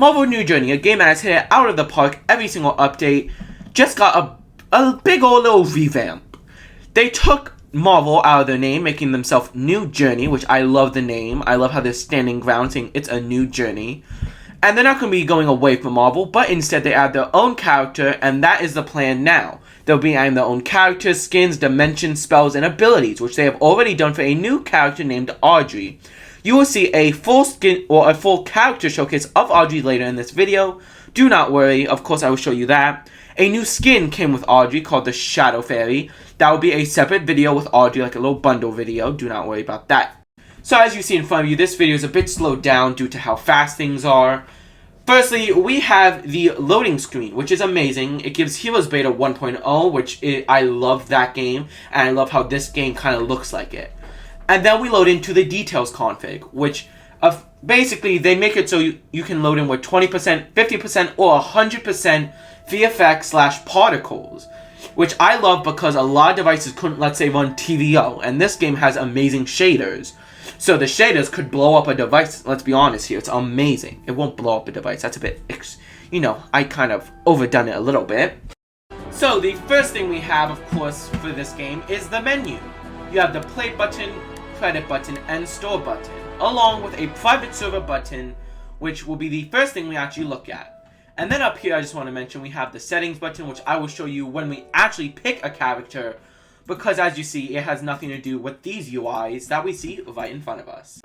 Marvel New Journey, a game that has hit it out of the park every single update, just got a big old little revamp. They took Marvel out of their name, making themselves New Journey, which I love the name. I love how they're standing ground, saying it's a new journey. And they're not going to be going away from Marvel, but instead they add their own character, and that is the plan now. They'll be adding their own characters, skins, dimensions, spells, and abilities, which they have already done for a new character named Audrey. You will see a full skin or a full character showcase of Audrey later in this video. Do not worry, of course I will show you that. A new skin came with Audrey called the Shadow Fairy. That will be a separate video with Audrey, like a little bundle video. Do not worry about that. So as you see in front of you, this video is a bit slowed down due to how fast things are. Firstly, we have the loading screen, which is amazing. It gives Heroes Beta 1.0, which I love that game, and I love how this game kind of looks like it. And then we load into the details config, which basically they make it so you can load in with 20%, 50%, or 100% VFX/particles, which I love because a lot of devices couldn't, let's say, run TVO, and this game has amazing shaders. So the shaders could blow up a device. Let's be honest here, it's amazing. It won't blow up a device. That's a bit, I kind of overdone it a little bit. So the first thing we have, of course, for this game is the menu. You have the play button, credit button, and store button, along with a private server button, which will be the first thing we actually look at. And then up here, I just want to mention we have the settings button, which I will show you when we actually pick a character, because as you see, it has nothing to do with these UIs that we see right in front of us.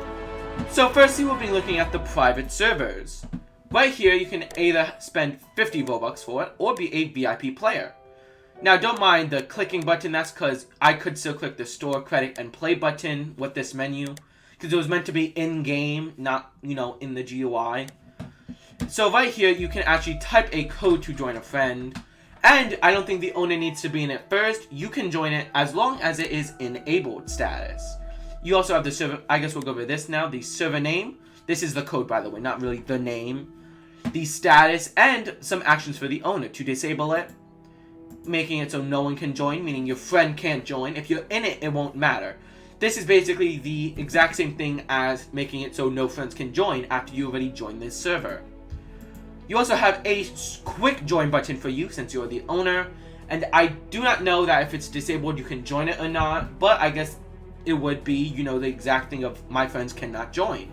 So firstly, we'll be looking at the private servers. Right here, you can either spend 50 Robux for it, or be a VIP player. Now, don't mind the clicking button, that's because I could still click the store, credit, and play button with this menu, because it was meant to be in-game, not, in the GUI. So right here, you can actually type a code to join a friend. And I don't think the owner needs to be in it first. You can join it as long as it is enabled status. You also have the server, I guess we'll go over this now, the server name. This is the code, by the way, not really the name. The status, and some actions for the owner to disable it, making it so no one can join, meaning your friend can't join. If you're in it, it won't matter. This is basically the exact same thing as making it so no friends can join after you already joined this server. You also have a quick join button for you since you're the owner, and I do not know that if it's disabled you can join it or not, but I guess it would be, the exact thing of my friends cannot join.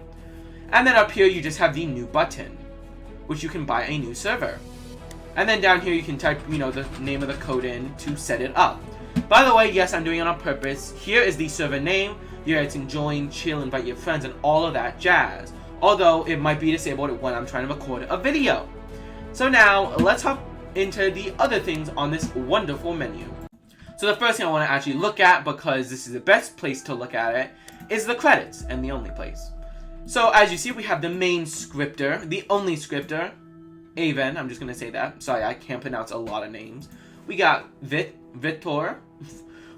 And then up here you just have the new button, which you can buy a new server. And then down here you can type, the name of the code in to set it up. By the way, yes, I'm doing it on purpose. Here is the server name. Here it's can join, chill, invite your friends, and all of that jazz. Although it might be disabled when I'm trying to record a video. So now, let's hop into the other things on this wonderful menu. So the first thing I want to actually look at, because this is the best place to look at it, is the credits, and the only place. So as you see, we have the main scripter, the only scripter, Aven, I'm just going to say that. Sorry, I can't pronounce a lot of names. We got Vitor,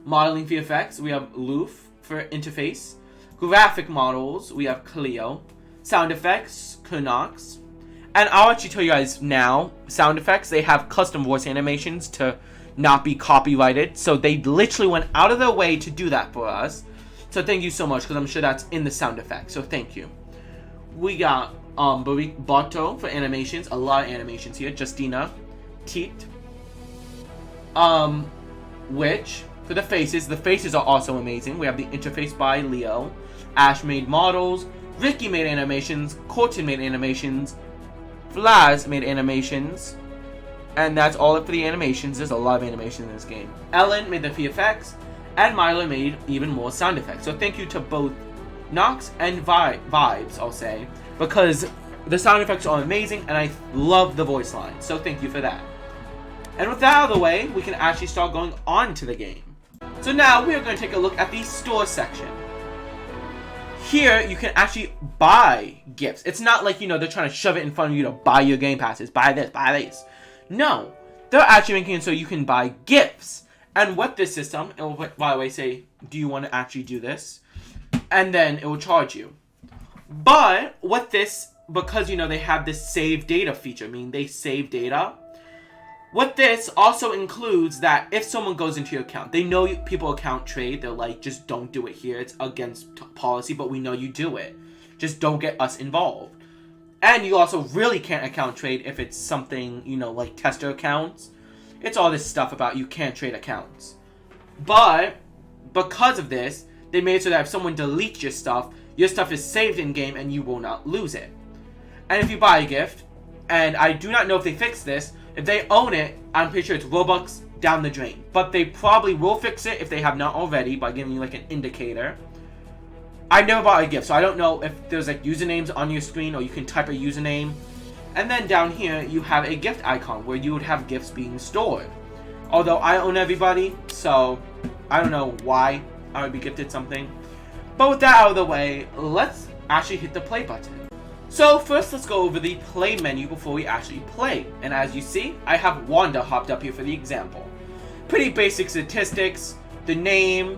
modeling VFX. We have Loof for interface. Graphic models, we have Cleo. Sound effects, Knox. And I'll actually tell you guys now, sound effects, they have custom voice animations to not be copyrighted. So they literally went out of their way to do that for us. So thank you so much, because I'm sure that's in the sound effects. So thank you. We got Bato for animations. A lot of animations here. Justina. Teet. Witch for the faces. The faces are also amazing. We have the interface by Leo. Ash made models. Ricky made animations, Corton made animations, Flaz made animations, and that's all for the animations. There's a lot of animations in this game. Ellen made the VFX, and Milo made even more sound effects. So thank you to both Nox and Vibes, I'll say, because the sound effects are amazing, and I love the voice line. So thank you for that. And with that out of the way, we can actually start going on to the game. So now we are going to take a look at the store section. Here, you can actually buy gifts. It's not like, they're trying to shove it in front of you to buy your game passes. Buy this, buy this. No. They're actually making it so you can buy gifts. And with this system, it will, by the way, say, do you want to actually do this? And then it will charge you. But with this, because, they have this save data feature, meaning they save data. What this also includes that if someone goes into your account, they know people account trade, they're like, just don't do it here, it's against policy, but we know you do it. Just don't get us involved. And you also really can't account trade if it's something, you know, like tester accounts. It's all this stuff about you can't trade accounts. But because of this, they made it so that if someone deletes your stuff is saved in-game and you will not lose it. And if you buy a gift, and I do not know if they fixed this, if they own it, I'm pretty sure it's Robux down the drain. But they probably will fix it if they have not already by giving you like an indicator. I've never bought a gift, so I don't know if there's like usernames on your screen or you can type a username. And then down here, you have a gift icon where you would have gifts being stored. Although I own everybody, so I don't know why I would be gifted something. But with that out of the way, let's actually hit the play button. So first, let's go over the play menu before we actually play. And as you see, I have Wanda hopped up here for the example. Pretty basic statistics, the name,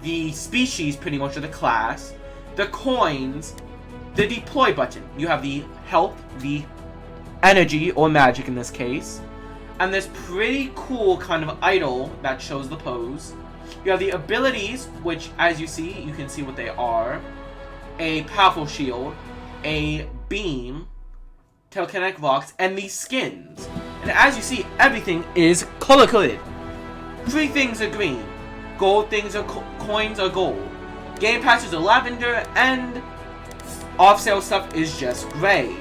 the species pretty much of the class, the coins, the deploy button. You have the health, the energy, or magic in this case, and this pretty cool kind of idol that shows the pose. You have the abilities, which as you see, you can see what they are. A powerful shield, a beam, telekinetic rocks, and the skins. And as you see, everything is color-coded. Free things are green, gold things are coins are gold, game passes are lavender, and off-sale stuff is just gray.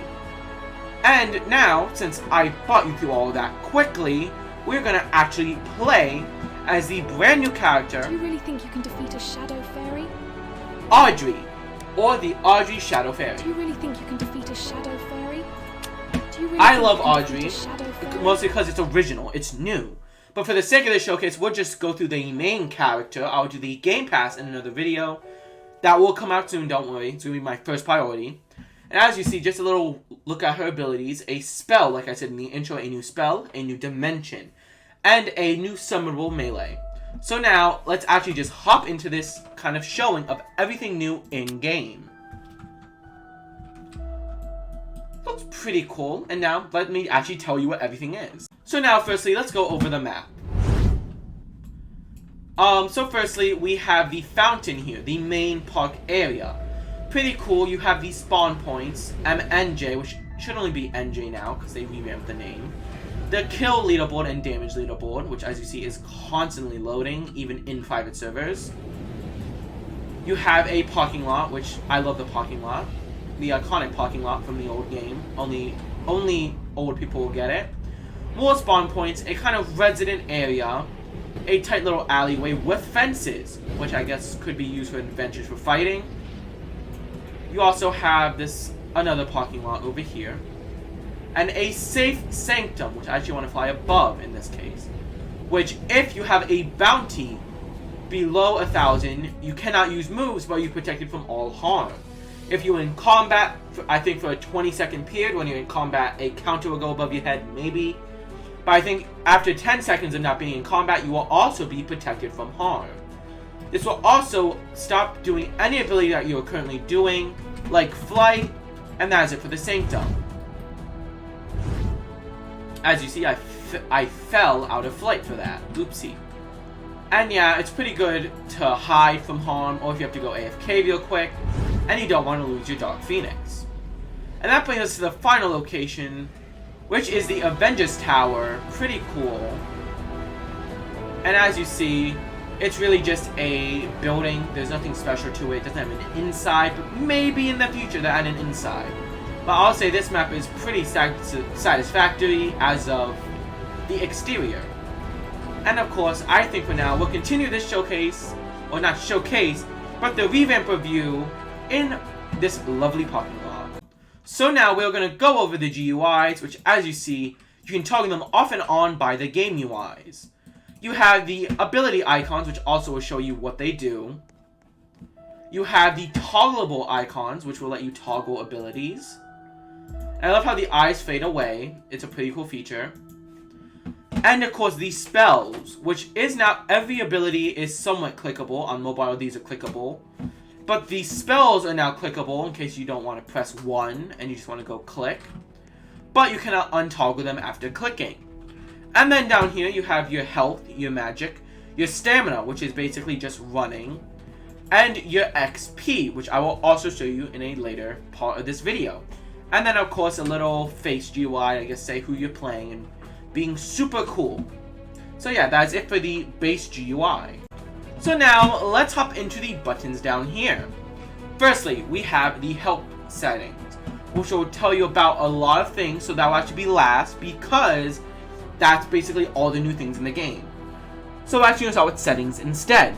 And now, since I brought you through all of that quickly, we're gonna actually play as the brand new character. Do you really think you can defeat a Shadow Fairy? Audrey, or the Audrey Shadow Fairy. Do you really think you can defeat a Shadow Fairy? Do you really I think love you can Audrey, defeat a Shadow Fairy? mostly because it's original, it's new. But for the sake of the showcase, we'll just go through the main character. I'll do the Gamepass in another video. That will come out soon, don't worry. It's going to be my first priority. And as you see, just a little look at her abilities. A spell, like I said in the intro, a new spell, a new dimension, and a new summonable melee. So now, let's actually just hop into this kind of showing of everything new in-game. Looks pretty cool. And now, let me actually tell you what everything is. So now, firstly, let's go over the map. So firstly, we have the fountain here, the main park area. Pretty cool. You have these spawn points, MNJ, which should only be NJ now, because they revamped the name. The kill leaderboard and damage leaderboard, which as you see is constantly loading, even in private servers. You have a parking lot, which I love the parking lot. The iconic parking lot from the old game. Only old people will get it. More spawn points, a kind of resident area, a tight little alleyway with fences, which I guess could be used for adventures for fighting. You also have this another parking lot over here, and a safe sanctum, which I actually want to fly above in this case, which if you have a bounty below 1,000, you cannot use moves, but you're protected from all harm. If you're in combat, I think for a 20-second period, when you're in combat, a counter will go above your head, maybe. But I think after 10 seconds of not being in combat, you will also be protected from harm. This will also stop doing any ability that you are currently doing, like flight, and that is it for the Sanctum. As you see, I fell out of flight for that. Oopsie. And yeah, it's pretty good to hide from harm, or if you have to go AFK real quick, and you don't want to lose your Dark Phoenix. And that brings us to the final location, which is the Avengers Tower. Pretty cool. And as you see, it's really just a building. There's nothing special to it. It doesn't have an inside, but maybe in the future they'll add an inside. But I'll say this map is pretty satisfactory as of the exterior. And of course, I think for now, we'll continue this showcase, or not showcase, but the revamp review in this lovely parking lot. So now we're going to go over the GUIs, which as you see, you can toggle them off and on by the game UIs. You have the ability icons, which also will show you what they do. You have the toggleable icons, which will let you toggle abilities. And I love how the eyes fade away. It's a pretty cool feature. And of course, the spells, which is now every ability is somewhat clickable. On mobile, these are clickable. But the spells are now clickable in case you don't want to press 1 and you just want to go click. But you cannot untoggle them after clicking. And then down here, you have your health, your magic, your stamina, which is basically just running, and your XP, which I will also show you in a later part of this video. And then of course a little face GUI, I guess say who you're playing and being super cool. So yeah, that's it for the base GUI. So now let's hop into the buttons down here. Firstly, we have the help settings, which will tell you about a lot of things, so that will actually be last because that's basically all the new things in the game. So we'll actually start with settings instead.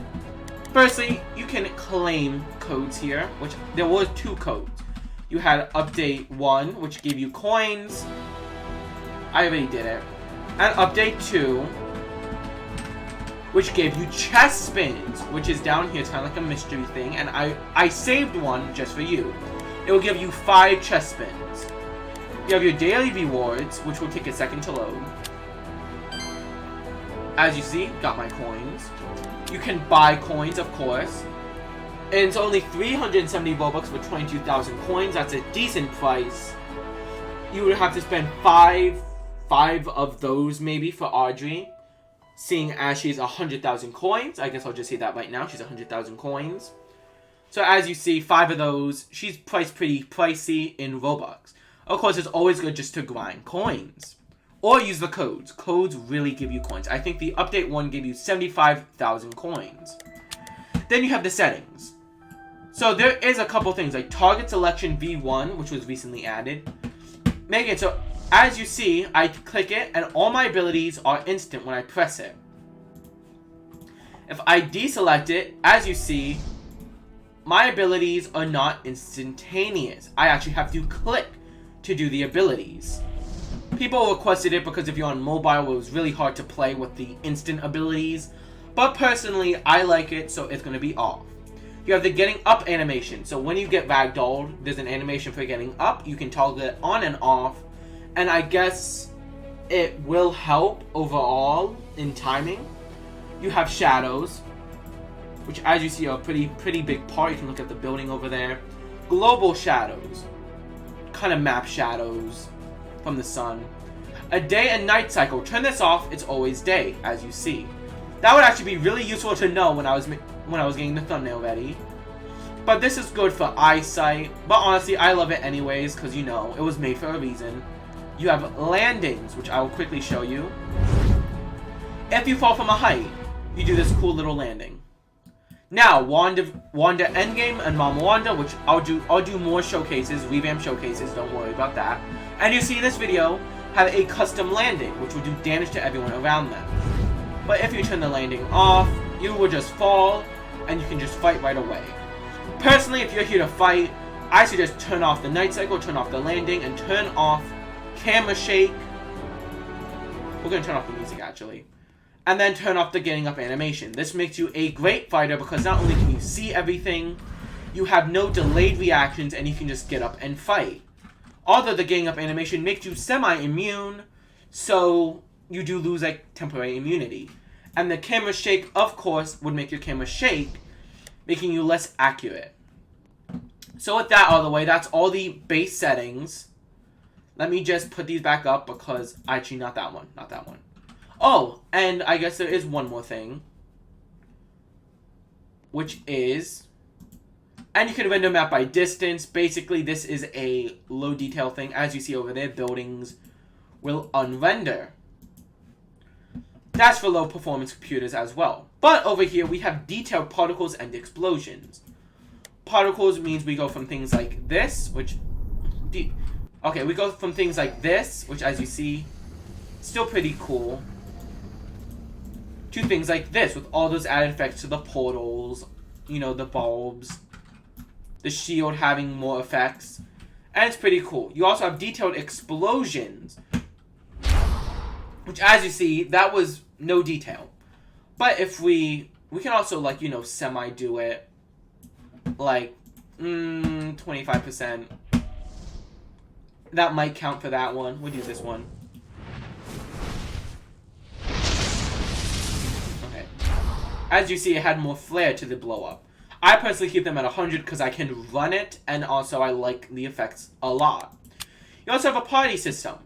Firstly, you can claim codes here, which there was 2 codes. You had update 1, which gave you coins. I already did it. And update 2, which gave you chest spins, which is down here. It's kind of like a mystery thing. And I saved one just for you. It will give you 5 chest spins. You have your daily rewards, which will take a second to load. As you see, got my coins. You can buy coins, of course. And it's only 370 Robux for 22,000 coins. That's a decent price. You would have to spend 5 of those maybe for Audrey. Seeing as she's 100,000 coins. I guess I'll just say that right now. She's 100,000 coins. So as you see, 5 of those. She's priced pretty pricey in Robux. Of course, it's always good just to grind coins. Or use the codes. Codes really give you coins. I think the update 1 gave you 75,000 coins. Then you have the settings. So there is a couple things like target selection V1, which was recently added. Make it so, as you see, I click it and all my abilities are instant when I press it. If I deselect it, as you see, my abilities are not instantaneous. I actually have to click to do the abilities. People requested it because if you're on mobile, it was really hard to play with the instant abilities. But personally, I like it, so it's going to be off. You have the getting up animation. So when you get ragdolled, there's an animation for getting up. You can toggle it on and off. And I guess it will help overall in timing. You have shadows, which as you see are a pretty big part. You can look at the building over there. Global shadows. Kind of map shadows from the sun. A day and night cycle. Turn this off, it's always day, as you see. That would actually be really useful to know when I was getting the thumbnail ready. But this is good for eyesight. But honestly, I love it anyways, because you know, it was made for a reason. You have landings, which I will quickly show you. If you fall from a height, you do this cool little landing. Now, Wanda Endgame and Mama Wanda, which I'll do more showcases, revamp showcases, don't worry about that. And you see in this video, have a custom landing, which will do damage to everyone around them. But if you turn the landing off, you will just fall, and you can just fight right away. Personally, if you're here to fight, I suggest turn off the night cycle, turn off the landing, and turn off camera shake. We're going to turn off the music, actually. And then turn off the getting up animation. This makes you a great fighter because not only can you see everything, you have no delayed reactions, and you can just get up and fight. Although the getting up animation makes you semi-immune, so you do lose like temporary immunity. And the camera shake, of course, would make your camera shake, making you less accurate. So with that out of the way, that's all the base settings. Let me just put these back up because actually not that one. Oh, and I guess there is one more thing, which is, and you can render map by distance. Basically, this is a low detail thing. As you see over there, buildings will unrender. That's for low performance computers as well. But over here, we have detailed particles and explosions. Particles means we go from things like this, which, we go from things like this, which as you see, still pretty cool, to things like this, with all those added effects to the portals, you know, the bulbs, the shield having more effects, and it's pretty cool. You also have detailed explosions, which as you see, that was no detail. But if we can also, like, you know, semi-do it, like, 25%. That might count for that one. We'll do this one. Okay. As you see, it had more flair to the blow up. I personally keep them at 100 because I can run it, and also I like the effects a lot. You also have a party system.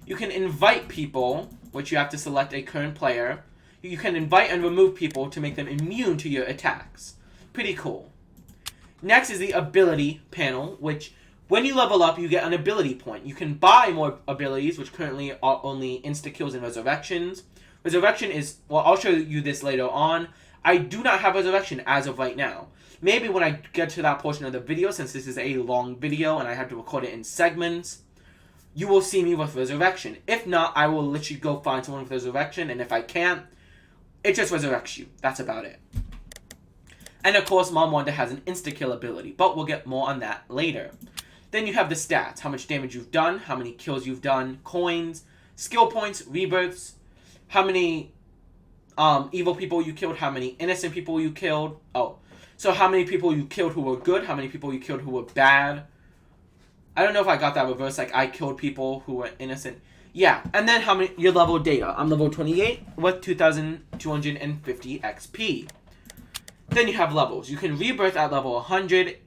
You can invite people, which you have to select a current player. You can invite and remove people to make them immune to your attacks. Pretty cool. Next is the ability panel, which When you level up, you get an ability point. You can buy more abilities, which currently are only Insta-Kills and Resurrections. Resurrection is, well, I'll show you this later on. I do not have Resurrection as of right now. Maybe when I get to that portion of the video, since this is a long video and I have to record it in segments, you will see me with Resurrection. If not, I will literally go find someone with Resurrection, and if I can't, it just resurrects you. That's about it. And of course, Mom Wanda has an Insta-Kill ability, but we'll get more on that later. Then you have the stats, how much damage you've done, how many kills you've done, coins, skill points, rebirths, how many evil people you killed, how many innocent people you killed. Oh, so how many people you killed who were good, how many people you killed who were bad. I don't know if I got that reversed, like I killed people who were innocent. Yeah, and then how many, your level data. I'm level 28 with 2,250 XP. Then you have levels. You can rebirth at level 100,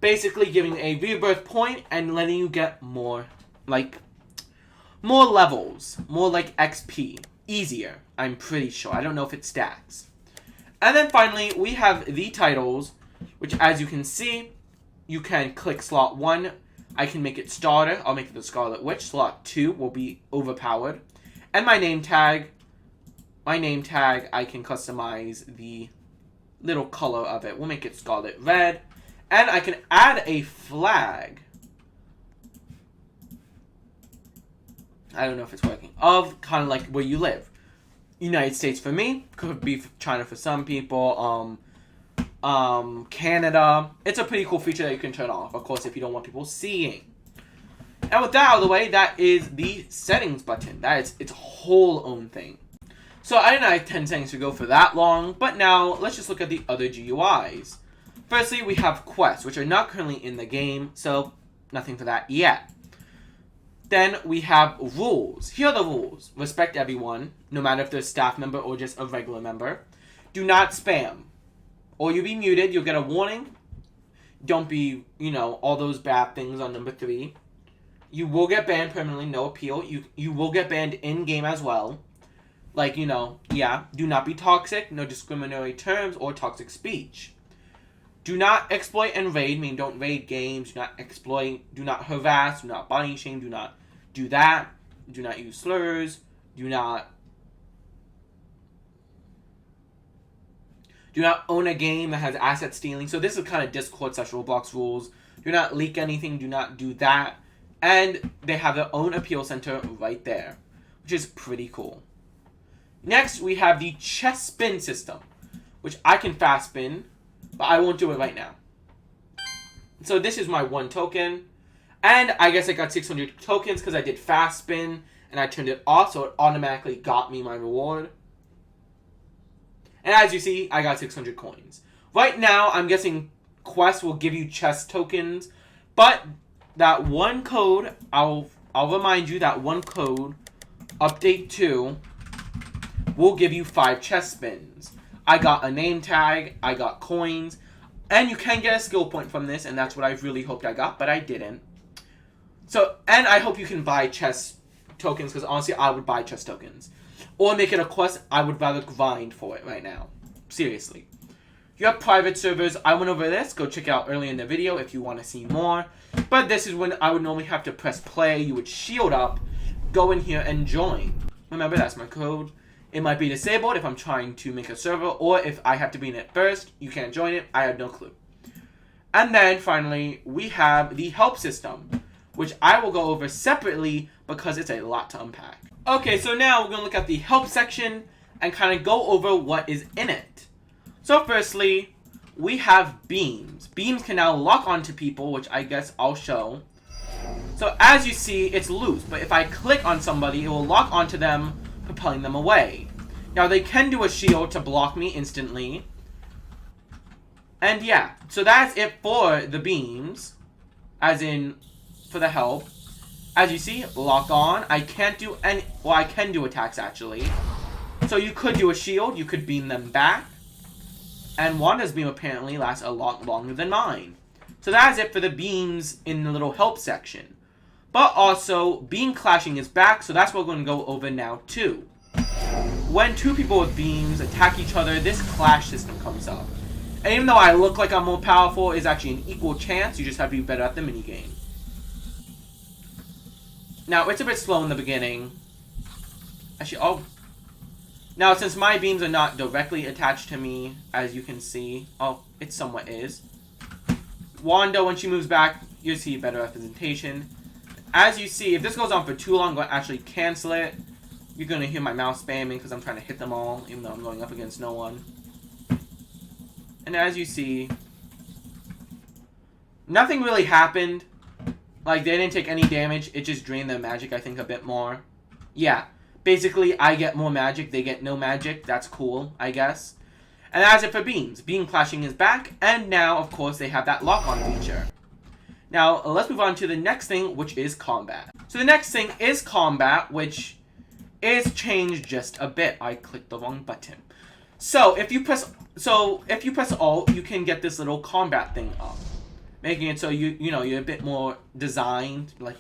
basically giving a rebirth point and letting you get more levels, more like XP. Easier, I'm pretty sure. I don't know if it stacks. And then finally, we have the titles, which as you can see, you can click slot 1. I can make it starter. I'll make it the Scarlet Witch. Slot 2 will be overpowered. And my name tag, I can customize the little color of it. We'll make it Scarlet Red. And I can add a flag. I don't know if it's working. Of kind of like where you live. United States for me. Could be China for some people. Canada. It's a pretty cool feature that you can turn off, of course, if you don't want people seeing. And with that out of the way, that is the settings button. That is its whole own thing. So I didn't have 10 settings to go for that long, but now let's just look at the other GUIs. Firstly, we have quests, which are not currently in the game, so nothing for that yet. Then we have rules. Here are the rules. Respect everyone, no matter if they're a staff member or just a regular member. Do not spam, or you'll be muted. You'll get a warning. Don't be, all those bad things on number 3. You will get banned permanently, no appeal. You will get banned in-game as well. Like, yeah. Do not be toxic, no discriminatory terms or toxic speech. Do not exploit and raid, meaning don't raid games. Do not exploit, do not harass, do not body shame, do not do that. Do not use slurs. Do not own a game that has asset stealing. So this is kind of Discord/Roblox rules. Do not leak anything. Do not do that. And they have their own appeal center right there, which is pretty cool. Next, we have the chess spin system, which I can fast spin, but I won't do it right now. So this is my 1 token. And I guess I got 600 tokens because I did fast spin and I turned it off, so it automatically got me my reward. And as you see, I got 600 coins. Right now, I'm guessing quests will give you chess tokens, but that one code, I'll remind you, that one code, update 2, will give you 5 chess spins. I got a name tag, I got coins, and you can get a skill point from this, and that's what I really hoped I got, but I didn't. So, and I hope you can buy chess tokens, because honestly, I would buy chess tokens. Or make it a quest. I would rather grind for it right now. Seriously. You have private servers. I went over this. Go check it out earlier in the video if you want to see more. But this is when I would normally have to press play. You would shield up, go in here, and join. Remember, that's my code. It might be disabled if I'm trying to make a server, or if I have to be in it first. You can't join it. I have no clue. And then, finally, we have the help system, which I will go over separately because it's a lot to unpack. Okay, so now we're going to look at the help section and kind of go over what is in it. So firstly, we have beams. Beams can now lock onto people, which I guess I'll show. So as you see, it's loose, but if I click on somebody, it will lock onto them, propelling them away. Now they can do a shield to block me instantly. And yeah, so that's it for the beams, as in for the help. As you see, lock on. I can't do any, well, I can do attacks actually. So you could do a shield, you could beam them back. And Wanda's beam apparently lasts a lot longer than mine. So that is it for the beams in the little help section. But also, beam clashing is back, so that's what we're going to go over now too. When 2 people with beams attack each other, this clash system comes up. And even though I look like I'm more powerful, it's actually an equal chance, you just have to be better at the minigame. Now, it's a bit slow in the beginning. Actually, oh. Now, since my beams are not directly attached to me, as you can see. Oh, it somewhat is. Wanda, when she moves back, you'll see better representation. As you see, if this goes on for too long, I'm going to actually cancel it. You're going to hear my mouse spamming because I'm trying to hit them all, even though I'm going up against no one. And as you see, nothing really happened. Like, they didn't take any damage. It just drained their magic, I think, a bit more. Yeah. Basically, I get more magic. They get no magic. That's cool, I guess. And as it for beams. Beam clashing is back. And now, of course, they have that lock-on feature. Now, let's move on to the next thing, which is combat. So the next thing is combat, which is changed just a bit. I clicked the wrong button. So, if you press Alt, you can get this little combat thing up. Making it so you're a bit more designed, like,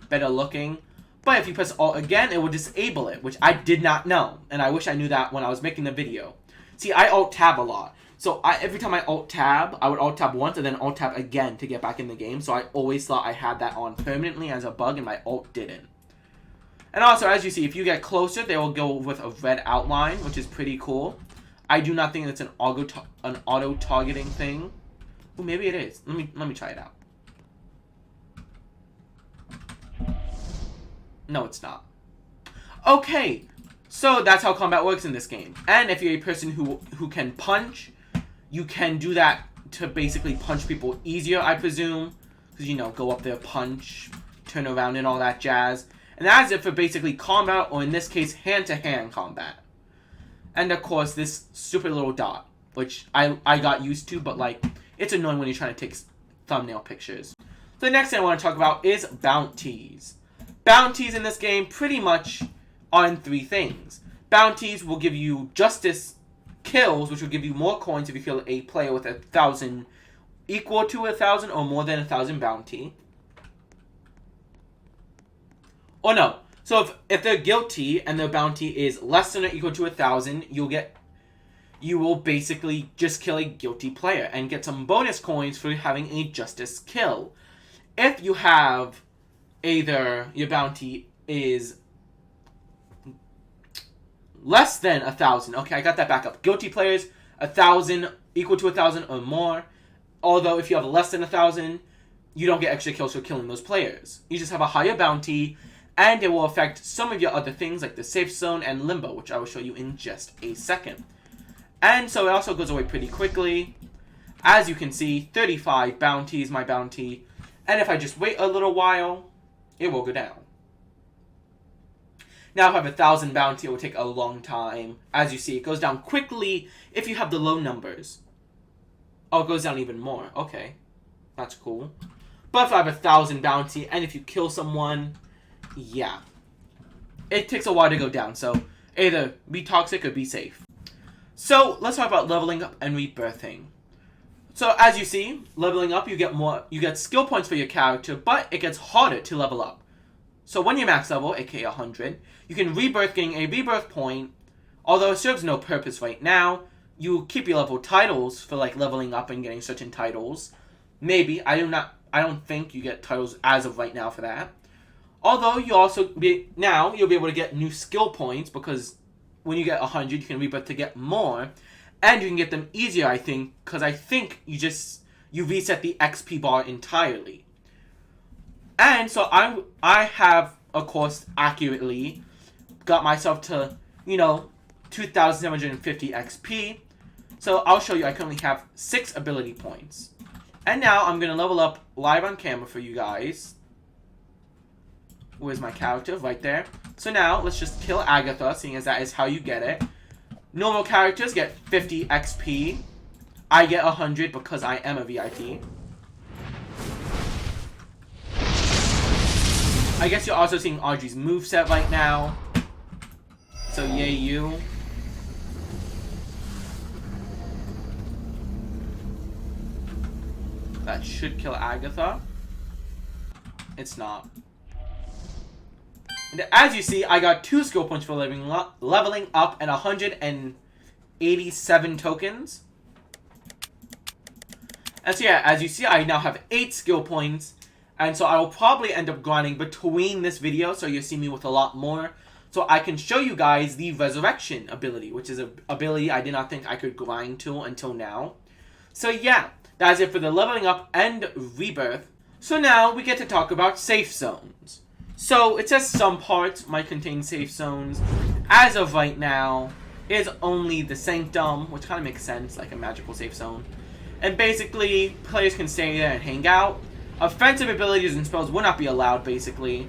better looking. But if you press Alt again, it will disable it, which I did not know. And I wish I knew that when I was making the video. See, I Alt-Tab a lot. So every time I Alt-Tab, I would Alt-Tab once and then Alt-Tab again to get back in the game. So I always thought I had that on permanently as a bug and my Alt didn't. And also, as you see, if you get closer, they will go with a red outline, which is pretty cool. I do not think it's an auto-targeting thing. Oh, maybe it is. Let me try it out. No, it's not. Okay, so that's how combat works in this game. And if you're a person who can punch, you can do that to basically punch people easier, I presume. Because, go up there, punch, turn around and all that jazz. And that's it for basically combat, or in this case, hand-to-hand combat. And of course, this stupid little dot, which I got used to, but like, it's annoying when you're trying to take thumbnail pictures. So the next thing I want to talk about is bounties. Bounties in this game pretty much are in three things. Bounties will give you justice kills, which will give you more coins if you kill a player with 1,000 equal to 1,000 or more than 1,000 bounty. Or no. So if they're guilty and their bounty is less than or equal to 1,000, you will basically just kill a guilty player and get some bonus coins for having a justice kill. If you have either your bounty is less than 1,000. Okay, I got that back up. Guilty players, 1,000, equal to 1,000 or more. Although if you have less than 1,000, you don't get extra kills for killing those players. You just have a higher bounty, and it will affect some of your other things like the safe zone and limbo, which I will show you in just a second. And so it also goes away pretty quickly. As you can see, 35 bounties, my bounty. And if I just wait a little while, it will go down. Now if I have 1,000 bounty, it will take a long time. As you see, it goes down quickly if you have the low numbers. Oh, it goes down even more. Okay. That's cool. But if I have 1,000 bounty, and if you kill someone, yeah. It takes a while to go down, so either be toxic or be safe. So, let's talk about leveling up and rebirthing. So, as you see, leveling up, you get skill points for your character, but it gets harder to level up. So, when you're max level, aka 100, you can rebirth, getting a rebirth point, although it serves no purpose right now. You keep your level titles for, like, leveling up and getting certain titles. Maybe. I don't think you get titles as of right now for that. Although, you'll be able to get new skill points, because when you get 100, you can rebirth to get more. And you can get them easier, I think, because I think you reset the XP bar entirely. And so I have, of course, accurately got myself to, 2,750 XP. So I'll show you, I currently have 6 ability points. And now I'm going to level up live on camera for you guys. Where's my character? Right there. So now, let's just kill Agatha, seeing as that is how you get it. Normal characters get 50 XP. I get 100 because I am a VIP. I guess you're also seeing Audrey's moveset right now. So yay you. That should kill Agatha. It's not. And as you see, I got 2 skill points for leveling up and 187 tokens. And so yeah, as you see, I now have 8 skill points. And so I will probably end up grinding between this video, so you'll see me with a lot more. So I can show you guys the Ressurection ability, which is an ability I did not think I could grind to until now. So yeah, that's it for the leveling up and rebirth. So now we get to talk about safe zones. So it says some parts might contain safe zones. As of right now, it is only the Sanctum, which kind of makes sense, like a magical safe zone. And basically, players can stay there and hang out. Offensive abilities and spells will not be allowed, basically.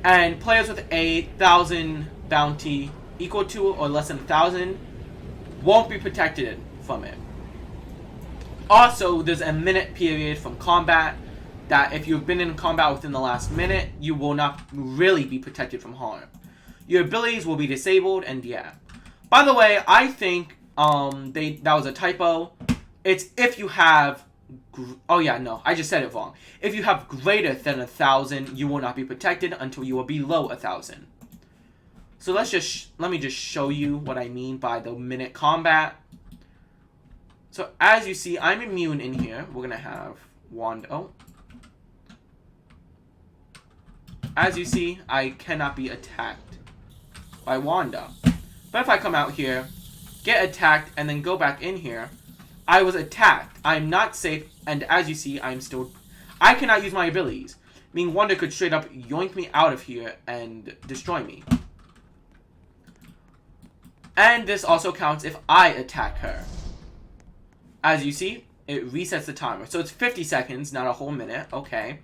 And players with a 1,000 bounty equal to or less than 1,000 won't be protected from it. Also, there's a minute period from combat that if you've been in combat within the last minute, you will not really be protected from harm. Your abilities will be disabled, and yeah. By the way, I think that was a typo. It's if you have... Oh yeah, no, I just said it wrong. If you have greater than 1,000, you will not be protected until you are below 1,000. So let me just show you what I mean by the minute combat. So as you see, I'm immune in here. We're gonna have Wanda. Oh. As you see, I cannot be attacked by Wanda. But if I come out here, get attacked, and then go back in here, I was attacked. I'm not safe, and as you see, I cannot use my abilities. Meaning Wanda could straight up yoink me out of here and destroy me. And this also counts if I attack her. As you see, it resets the timer. So it's 50 seconds, not a whole minute. Okay.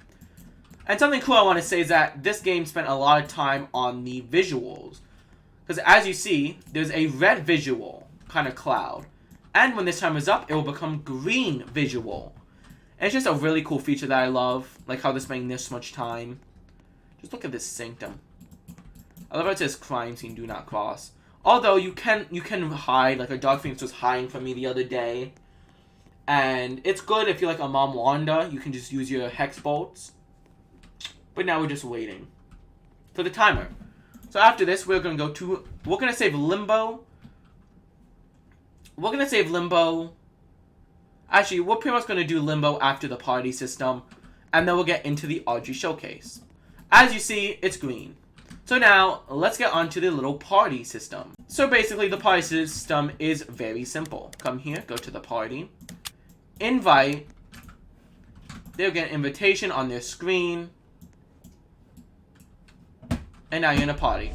And something cool I want to say is that this game spent a lot of time on the visuals. Because as you see, there's a red visual kind of cloud. And when this timer is up, it will become green visual. And it's just a really cool feature that I love. Like how they're spending this much time. Just look at this Sanctum. I love how it says crime scene, do not cross. Although you can hide, like a Dark Phoenix was hiding from me the other day. And it's good if you're like a Mom Wanda, you can just use your Hex bolts. But now we're just waiting for the timer. So after this, we're going to save Limbo. We're going to save Limbo. Actually, we're pretty much going to do Limbo after the party system. And then we'll get into the Audrey showcase. As you see, it's green. So now, let's get on to the little party system. So basically, the party system is very simple. Come here, go to the party. Invite. They'll get an invitation on their screen. And now you're in a party.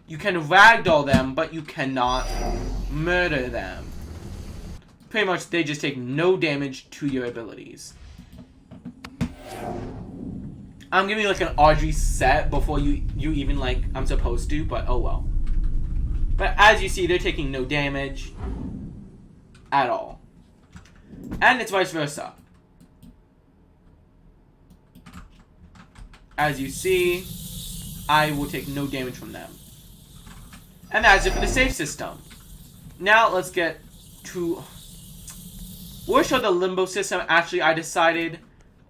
You can ragdoll them, but you cannot murder them. Pretty much, they just take no damage to your abilities. I'm giving you like an Audrey set before you even like I'm supposed to, but oh well. But as you see, they're taking no damage at all. And it's vice versa. As you see, I will take no damage from them. And that's it for the save system. Now let's get to... We'll show the Limbo system. Actually, I decided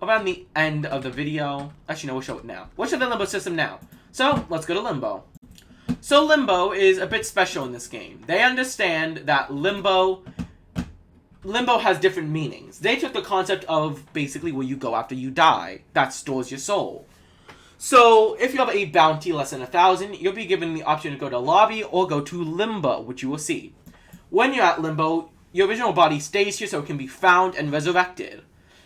around the end of the video. Actually, no, we'll show it now. We'll show the Limbo system now. So, let's go to Limbo. So, Limbo is a bit special in this game. They understand that Limbo has different meanings. They took the concept of basically where you go after you die. That stores your soul. So, if you have a bounty less than 1,000, you'll be given the option to go to lobby or go to Limbo, which you will see. When you're at Limbo, your original body stays here so it can be found and resurrected.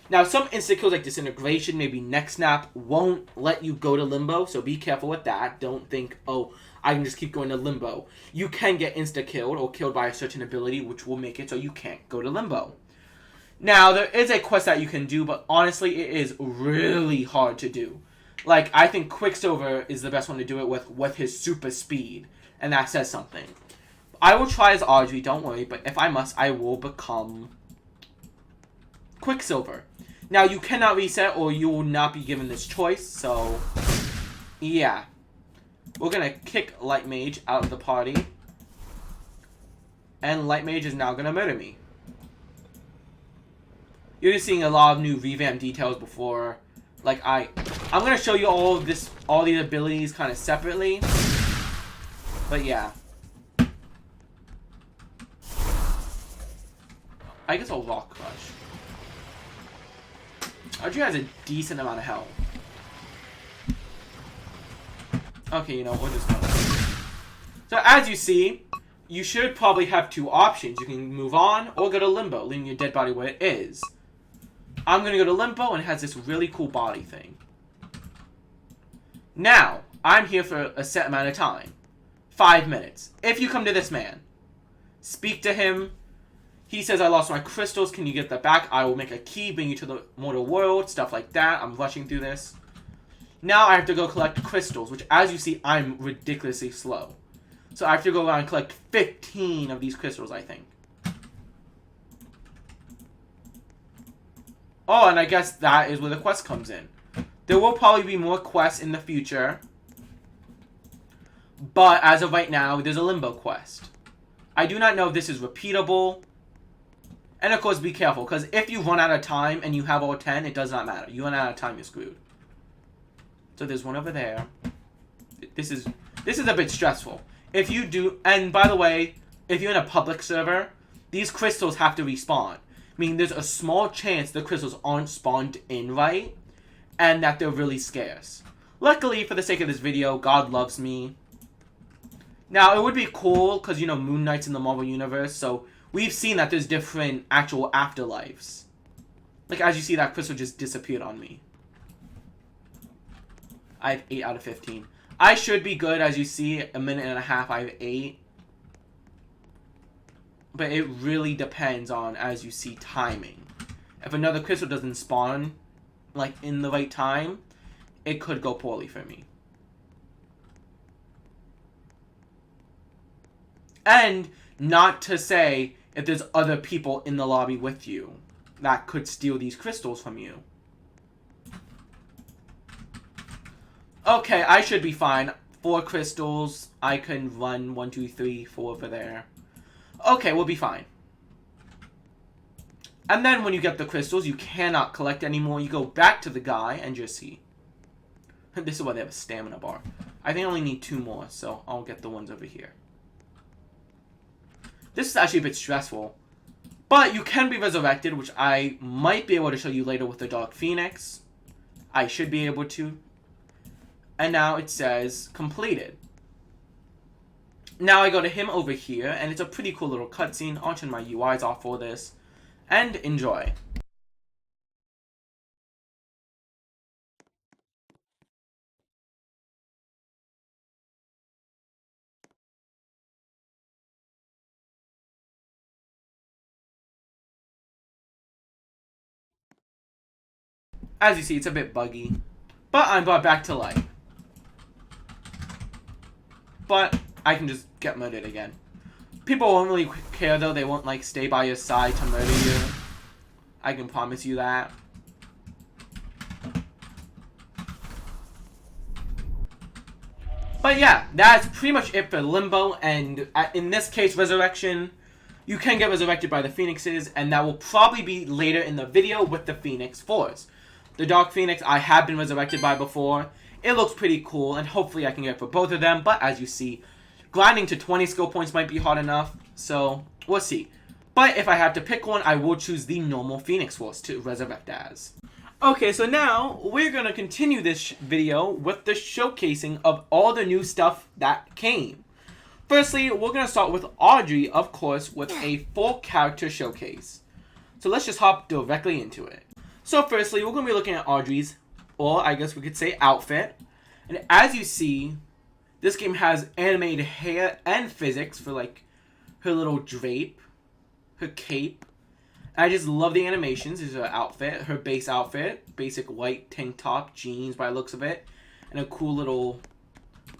Now, some insta-kills like Disintegration, maybe Neck Snap, won't let you go to Limbo, so be careful with that. Don't think, oh, I can just keep going to Limbo. You can get insta-killed or killed by a certain ability, which will make it so you can't go to Limbo. Now, there is a quest that you can do, but honestly, it is really hard to do. Like, I think Quicksilver is the best one to do it with his SuperSpeed, and that says something. I will try as Audrey, don't worry, but if I must, I will become Quicksilver. Now, you cannot reset or you will not be given this choice, so yeah. We're going to kick Light Mage out of the party. And Light Mage is now going to murder me. You're just seeing a lot of new revamp details before. Like, I'm going to show you all these abilities kind of separately. But yeah. I guess I'll Rock Crush. Audrey has a decent amount of health. Okay, you know, we'll just go. So as you see, you should probably have two options. You can move on or go to Limbo, leaving your dead body where it is. I'm going to go to Limbo, and it has this really cool body thing. Now, I'm here for a set amount of time. 5 minutes. If you come to this man, speak to him. He says, I lost my crystals. Can you get that back? I will make a key, bring you to the mortal world. Stuff like that. I'm rushing through this. Now I have to go collect crystals, which, as you see, I'm ridiculously slow. So I have to go around and collect 15 of these crystals, I think. Oh, and I guess that is where the quest comes in. There will probably be more quests in the future. But as of right now, there's a Limbo quest. I do not know if this is repeatable. And of course, be careful, because if you run out of time and you have all 10, it does not matter. You run out of time, you're screwed. So there's one over there. This is a bit stressful. If you do, and by the way, if you're in a public server, these crystals have to respawn. Meaning there's a small chance the crystals aren't spawned in right, and that they're really scarce. Luckily, for the sake of this video, God loves me. Now, it would be cool, because, you know, Moon Knight's in the Marvel Universe, so we've seen that there's different actual afterlives. Like, as you see, that crystal just disappeared on me. I have 8 out of 15. I should be good, as you see, a minute and a half, I have 8. But it really depends on, as you see, timing. If another crystal doesn't spawn, like, in the right time, it could go poorly for me. And, not to say, if there's other people in the lobby with you that could steal these crystals from you. Okay, I should be fine. 4 crystals. I can run 1, 2, 3, 4 over there. Okay, we'll be fine. And then when you get the crystals, you cannot collect anymore. You go back to the guy and just see. This is why they have a stamina bar. I think I only need 2 more, so I'll get the ones over here. This is actually a bit stressful. But you can be resurrected, which I might be able to show you later with the Dark Phoenix. I should be able to. And now it says completed. Now I go to him over here, and it's a pretty cool little cutscene. I'll turn my UIs off for this. And enjoy. As you see, it's a bit buggy. But I'm brought back to life. But I can just get murdered again. People won't really care, though. They won't, like, stay by your side to murder you. I can promise you that. But yeah, that's pretty much it for Limbo. And in this case, Ressurection, you can get resurrected by the Phoenixes. And that will probably be later in the video with the Phoenix Force. The Dark Phoenix I have been resurrected by before. It looks pretty cool, and hopefully I can get it for both of them. But as you see, grinding to 20 skill points might be hard enough. So, we'll see. But if I have to pick one, I will choose the normal Phoenix Force to resurrect as. Okay, so now we're going to continue this video with the showcasing of all the new stuff that came. Firstly, we're going to start with Audrey, of course, with a full character showcase. So let's just hop directly into it. So firstly, we're going to be looking at Audrey's, or I guess we could say outfit. And as you see, this game has animated hair and physics for like her little drape, her cape. I just love the animations. This is her outfit, her base outfit. Basic white tank top, jeans by the looks of it. And a cool little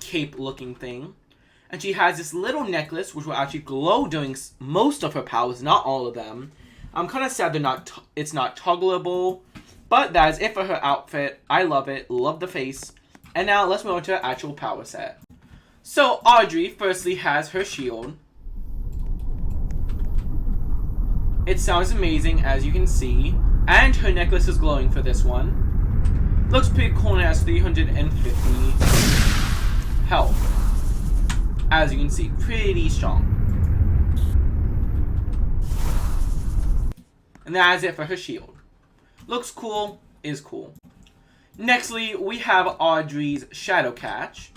cape looking thing. And she has this little necklace which will actually glow during most of her powers, not all of them. I'm kind of sad it's not toggleable, but that is it for her outfit. I love it, love the face. And now let's move on to her actual power set. So Audrey firstly has her shield. It sounds amazing, as you can see, and her necklace is glowing for this one. Looks pretty cool and has 350 health. As you can see, pretty strong. And that is it for her shield. Looks cool. is cool. Nextly, we have Audrey's Shadow Catch,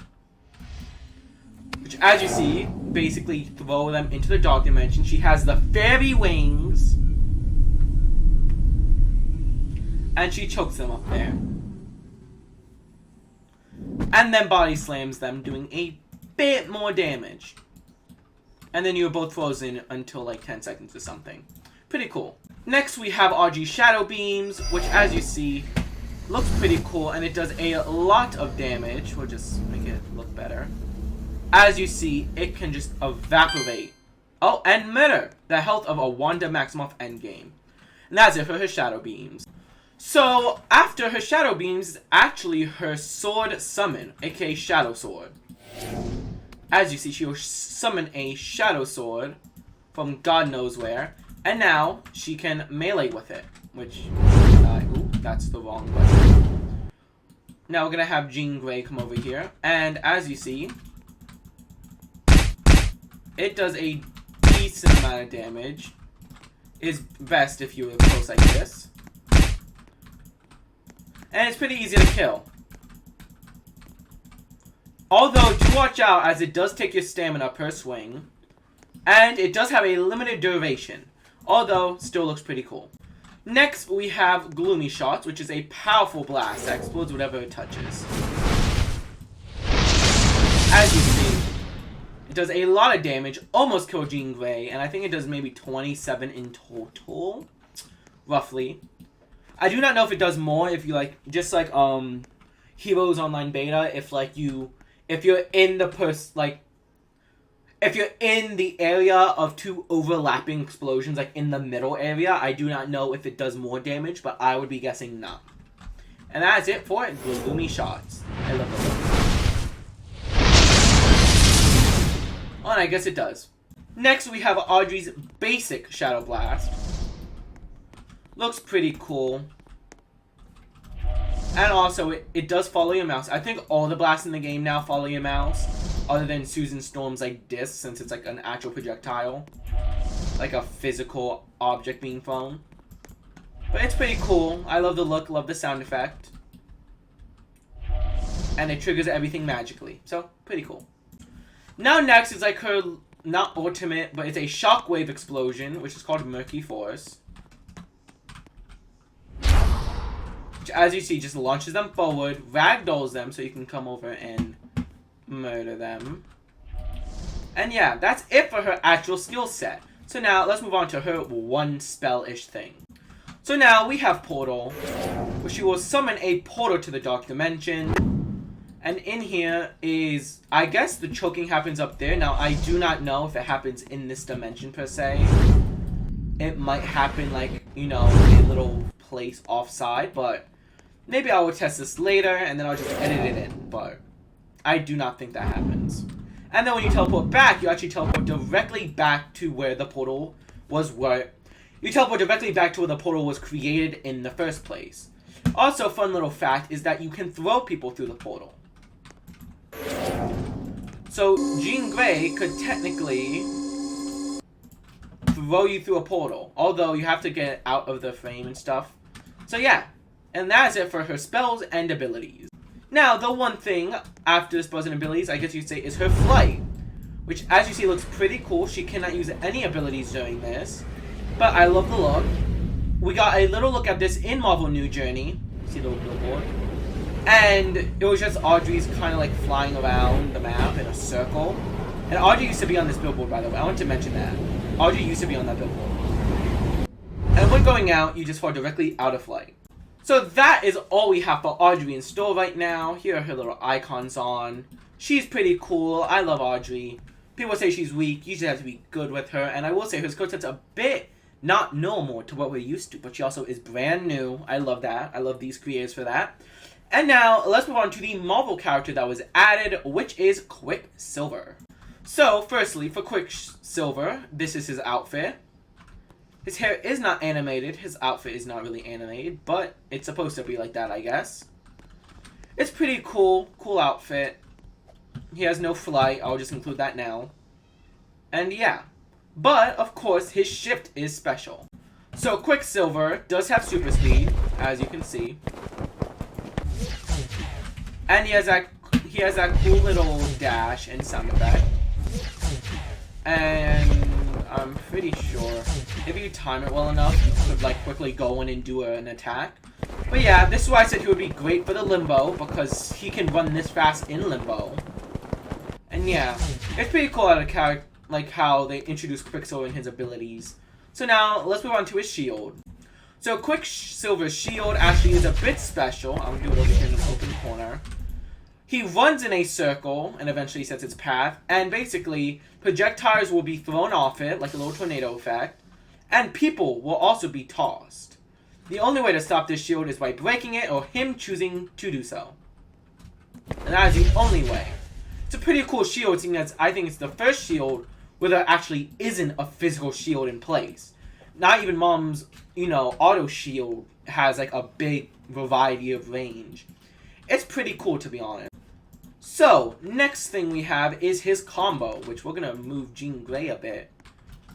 which, as you see, basically throw them into the dark dimension. She has the fairy wings, and she chokes them up there. And then body slams them, doing a bit more damage. And then you're both frozen until like 10 seconds or something. Pretty cool. Next, we have Audrey's Shadow Beams, which, as you see, looks pretty cool, and it does a lot of damage. We'll just make it look better. As you see, it can just evaporate. Oh, and murder the health of a Wanda Maximoff Endgame. And that's it for her Shadow Beams. So, after her Shadow Beams is actually her Sword Summon, aka Shadow Sword. As you see, she will summon a Shadow Sword from God knows where. And now, she can melee with it. Which, ooh, that's the wrong button. Now we're going to have Jean Grey come over here. And as you see, it does a decent amount of damage. It's best if you were close like this. And it's pretty easy to kill. Although, do watch out as it does take your stamina per swing. And it does have a limited duration. Although, still looks pretty cool. Next, we have Gloomy Shots, which is a powerful blast that explodes whatever it touches. As you see, it does a lot of damage, almost killed Jean Grey, and I think it does maybe 27 in total, roughly. I do not know if it does more, if you like, just like, Heroes Online Beta, if you're in the if you're in the area of two overlapping explosions, like in the middle area, I do not know if it does more damage, but I would be guessing not. And that's it for it. Gloomy Shots. I love it. Oh, and I guess it does. Next, we have Audrey's basic Shadow Blast. Looks pretty cool. And also, it does follow your mouse. I think all the blasts in the game now follow your mouse. Other than Susan Storm's like disc, since it's like an actual projectile. Like a physical object being thrown. But it's pretty cool. I love the look, love the sound effect. And it triggers everything magically. So, pretty cool. Now next is like her, not ultimate, but it's a shockwave explosion, which is called Murky Force. Which, as you see, just launches them forward, ragdolls them so you can come over and murder them. And yeah, that's it for her actual skill set. So now, let's move on to her one spell-ish thing. So now, we have Portal, where she will summon a portal to the Dark Dimension. And in here is, I guess the choking happens up there. Now, I do not know if it happens in this dimension per se. It might happen like, you know, a little place offside, but maybe I will test this later, and then I'll just edit it in, but I do not think that happens. And then when you teleport back, you actually teleport directly back to where the portal was, you teleport directly back to where the portal was created in the first place. Also, fun little fact is that you can throw people through the portal. So, Jean Grey could technically throw you through a portal, although you have to get out of the frame and stuff. So yeah, and that's it for her spells and abilities. Now, the one thing after spells and abilities, I guess you could say, is her flight. Which, as you see, looks pretty cool. She cannot use any abilities during this. But I love the look. We got a little look at this in Marvel New Journey. See the little billboard? And it was just Audrey's kind of like flying around the map in a circle. And Audrey used to be on this billboard, by the way. I want to mention that. Audrey used to be on that billboard. And when going out, you just fall directly out of flight. So that is all we have for Audrey in store right now. Here are her little icons on. She's pretty cool. I love Audrey. People say she's weak. You just have to be good with her. And I will say her skill set's a bit not normal to what we're used to. But she also is brand new. I love that. I love these creators for that. And now, let's move on to the Marvel character that was added, which is Quicksilver. So, firstly, for Quicksilver, this is his outfit. His hair is not animated. His outfit is not really animated, but it's supposed to be like that, I guess. It's pretty cool. Cool outfit. He has no flight. I'll just include that now. And yeah. But, of course, his shift is special. So, Quicksilver does have super speed. as you can see. And he has that cool little dash and sound effect. And I'm pretty sure if you time it well enough, you could like quickly go in and do an attack. But yeah, this is why I said he would be great for the Limbo, because he can run this fast in Limbo. And yeah, it's pretty cool out of character, like how they introduced Quicksilver and his abilities. So now, let's move on to his shield. So Quicksilver's shield actually is a bit special. I'll do it over here in the open corner. He runs in a circle and eventually sets its path. And basically, projectiles will be thrown off it, like a little tornado effect. And people will also be tossed. The only way to stop this shield is by breaking it or him choosing to do so. And that is the only way. It's a pretty cool shield, seeing as I think it's the first shield where there actually isn't a physical shield in place. Not even Mom's, auto shield has like a big variety of range. It's pretty cool, to be honest. So, next thing we have is his combo, which we're going to move Jean Grey a bit.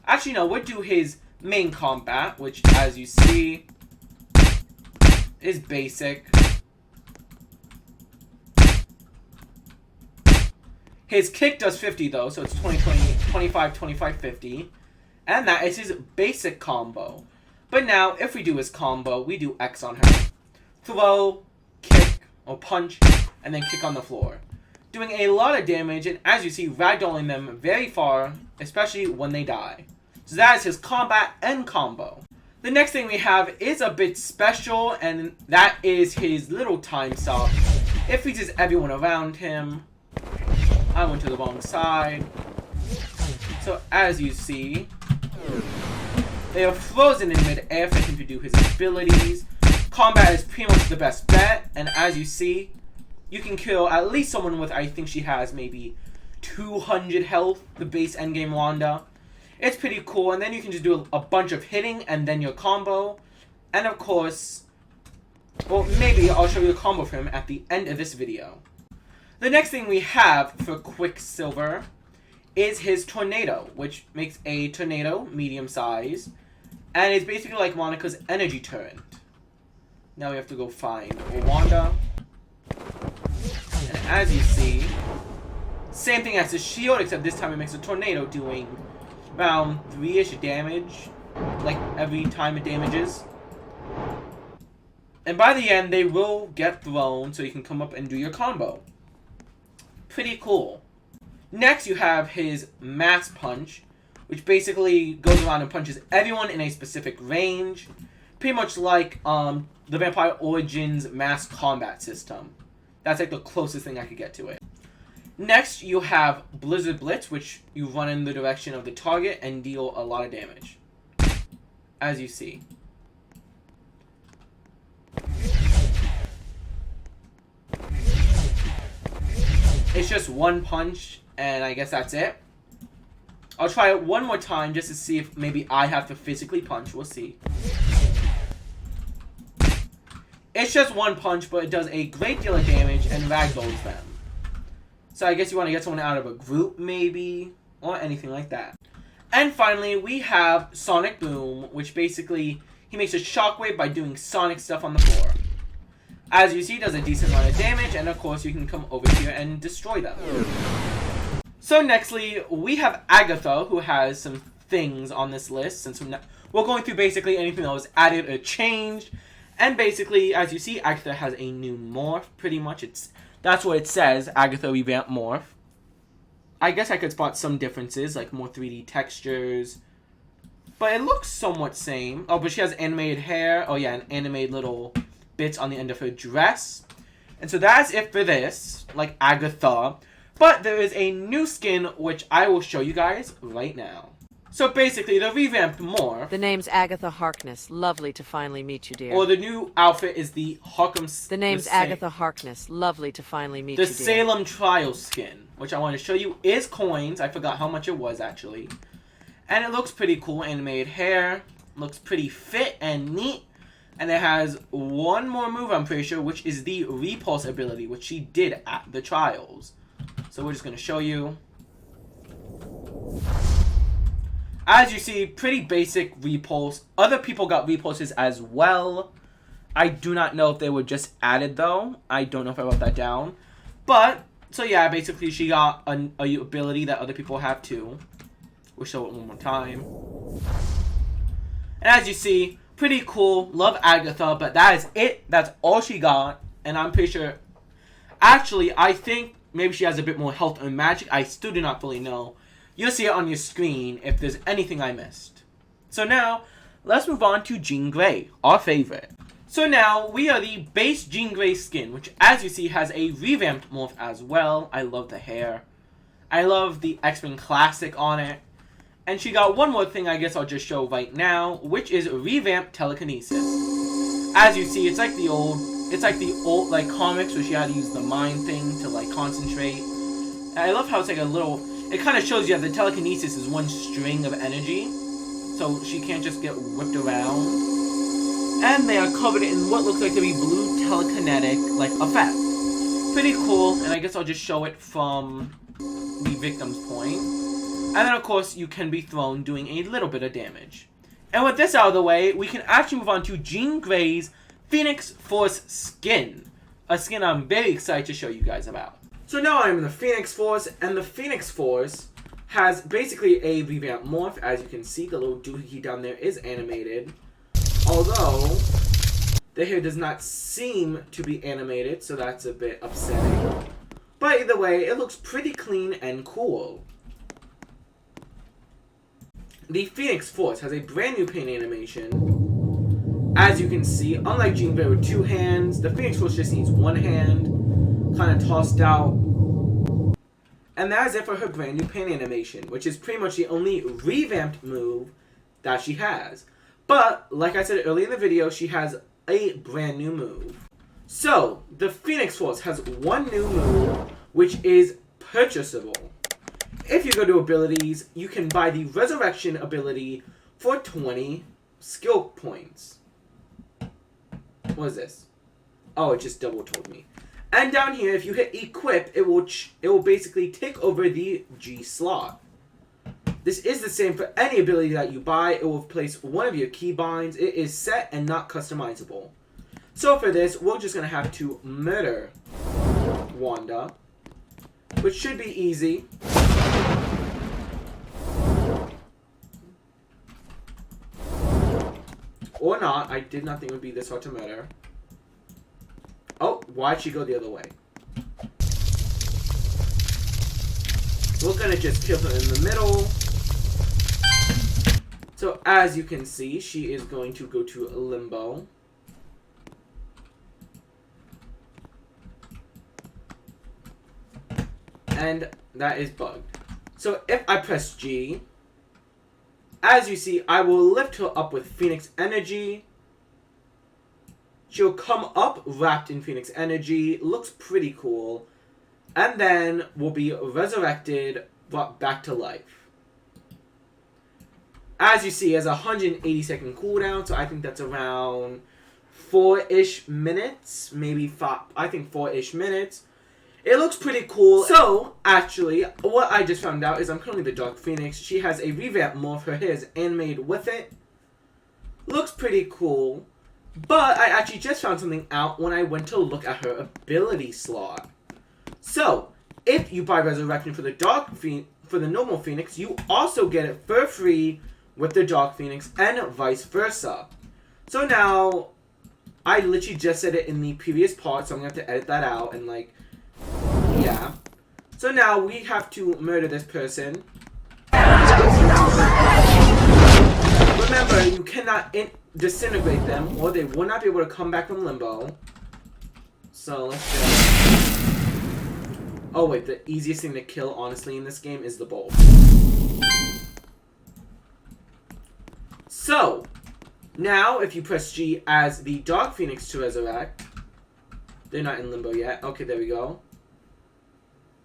Actually, no, we'll do his main combat, which, as you see, is basic. His kick does 50 though, so it's 20, 20, 25, 25, 50. And that is his basic combo. But now, if we do his combo, we do X on her. Throw, kick, or punch, and then kick on the floor. Doing a lot of damage, and as you see, ragdolling them very far, especially when they die. So that is his combat and combo. The next thing we have is a bit special, and that is his little TimeStop. It freezes everyone around him. I went to the wrong side. So as you see, they are frozen in mid-air for him to do his abilities. Combat is pretty much the best bet, and as you see, you can kill at least someone with, I think she has maybe 200 health, the base endgame Wanda. It's pretty cool, and then you can just do a bunch of hitting and then your combo. And of course, well, maybe I'll show you a combo for him at the end of this video. The next thing we have for Quicksilver is his tornado, which makes a tornado medium size, and it's basically like Monica's energy turret. Now we have to go find Wanda. And as you see, same thing as the shield, except this time it makes a tornado doing around 3-ish damage, like every time it damages. And by the end, they will get thrown, so you can come up and do your combo. Pretty cool. Next, you have his mass punch, which basically goes around and punches everyone in a specific range. Pretty much like the Vampire Origins mass combat system. That's like the closest thing I could get to it. Next, you have Blizzard Blitz, which you run in the direction of the target and deal a lot of damage. As you see. It's just one punch, and I guess that's it. I'll try it one more time just to see if maybe I have to physically punch. We'll see. It's just one punch, but it does a great deal of damage and ragdolls them. So I guess you want to get someone out of a group, maybe, or anything like that. And finally, we have Sonic Boom, which basically, he makes a shockwave by doing sonic stuff on the floor. As you see, does a decent amount of damage, and of course, you can come over here and destroy them. So nextly, we have Agatha, who has some things on this list, since we're going through basically anything that was added or changed. And basically, as you see, Agatha has a new morph, pretty much. That's what it says, Agatha Revamped Morph. I guess I could spot some differences, like more 3D textures. But it looks somewhat same. Oh, but she has animated hair. Oh yeah, and animated little bits on the end of her dress. And so that's it for this, like Agatha. But there is a new skin, which I will show you guys right now. So basically, the revamped Morph. The name's Agatha Harkness. Lovely to finally meet you, dear. Or the new outfit is the The name's Agatha Harkness. Lovely to finally meet you, dear. The Salem trial skin, which I want to show you, is coins. I forgot how much it was, actually. And it looks pretty cool. Animated hair. Looks pretty fit and neat. And it has one more move, I'm pretty sure, which is the Repulse ability, which she did at the trials. So we're just going to show you. As you see, pretty basic Repulse. Other people got Repulses as well. I do not know if they were just added, though. I don't know if I wrote that down. But, so yeah, basically she got a ability that other people have, too. We'll show it one more time. And as you see, pretty cool. Love Agatha, but that is it. That's all she got. And I'm pretty sure... Actually, I think maybe she has a bit more health and magic. I still do not fully know. You'll see it on your screen if there's anything I missed. So now, let's move on to Jean Grey, our favorite. So now, we are the base Jean Grey skin, which as you see has a revamped morph as well. I love the hair. I love the X-Men Classic on it. And she got one more thing I guess I'll just show right now, which is Revamped Telekinesis. As you see, it's like the old like comics where she had to use the mind thing to like concentrate. And I love how it's like a little, it kind of shows you that the telekinesis is one string of energy. So she can't just get whipped around. And they are covered in what looks like to be blue telekinetic like effect. Pretty cool, and I guess I'll just show it from the victim's point. And then of course you can be thrown doing a little bit of damage. And with this out of the way, we can actually move on to Jean Grey's Phoenix Force skin. A skin I'm very excited to show you guys about. So now I'm in the Phoenix Force, and the Phoenix Force has basically a revamped morph. As you can see, the little doohickey down there is animated. Although, the hair does not seem to be animated, so that's a bit upsetting. But either way, it looks pretty clean and cool. The Phoenix Force has a brand new paint animation. As you can see, unlike Jean Grey with two hands, the Phoenix Force just needs one hand, kind of tossed out. And that is it for her brand new paint animation, which is pretty much the only revamped move that she has. But, like I said earlier in the video, she has a brand new move. So, the Phoenix Force has one new move, which is purchasable. If you go to abilities, you can buy the Ressurection ability for 20 skill points. What is this? Oh, it just double told me. And down here, if you hit equip, it will basically take over the G slot. This is the same for any ability that you buy. It will replace one of your keybinds. It is set and not customizable. So for this, we're just going to have to murder Wanda, which should be easy. Or not. I did not think it would be this hard to murder. Oh, why'd she go the other way? We're going to just kill her in the middle. So, as you can see, she is going to go to Limbo. And that is bugged. So, if I press G, as you see, I will lift her up with Phoenix Energy. She'll come up wrapped in Phoenix Energy. Looks pretty cool. And then will be resurrected, brought back to life. As you see, it has a 180-second cooldown, so I think that's around 4-ish minutes, maybe 5, I think 4-ish minutes. It looks pretty cool. So, actually, what I just found out is I'm currently the Dark Phoenix. She has a revamped morph. Her hair is animated with it. Looks pretty cool. But I actually just found something out when I went to look at her ability slot. So, if you buy Resurrection for the normal Phoenix, you also get it for free with the Dark Phoenix, and vice versa. So now, I literally just said it in the previous part, so I'm going to have to edit that out, and like, yeah. So now, we have to murder this person. Remember, you cannot disintegrate them, or they will not be able to come back from Limbo. So, let's go. Oh wait, the easiest thing to kill, honestly, in this game is the bulb. So, now, if you press G as the Dark Phoenix to resurrect, they're not in Limbo yet. Okay, there we go.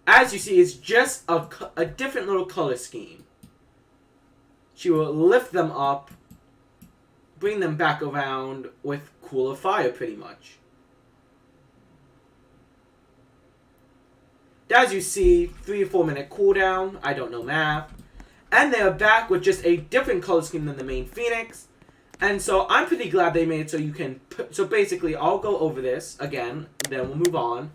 As you see, it's just a different little color scheme. She will lift them up, bring them back around with cooler fire, pretty much. As you see, 3 or 4 minute cooldown. I don't know math. And they are back with just a different color scheme than the main Phoenix. And so I'm pretty glad they made it so you can so basically I'll go over this again, then we'll move on.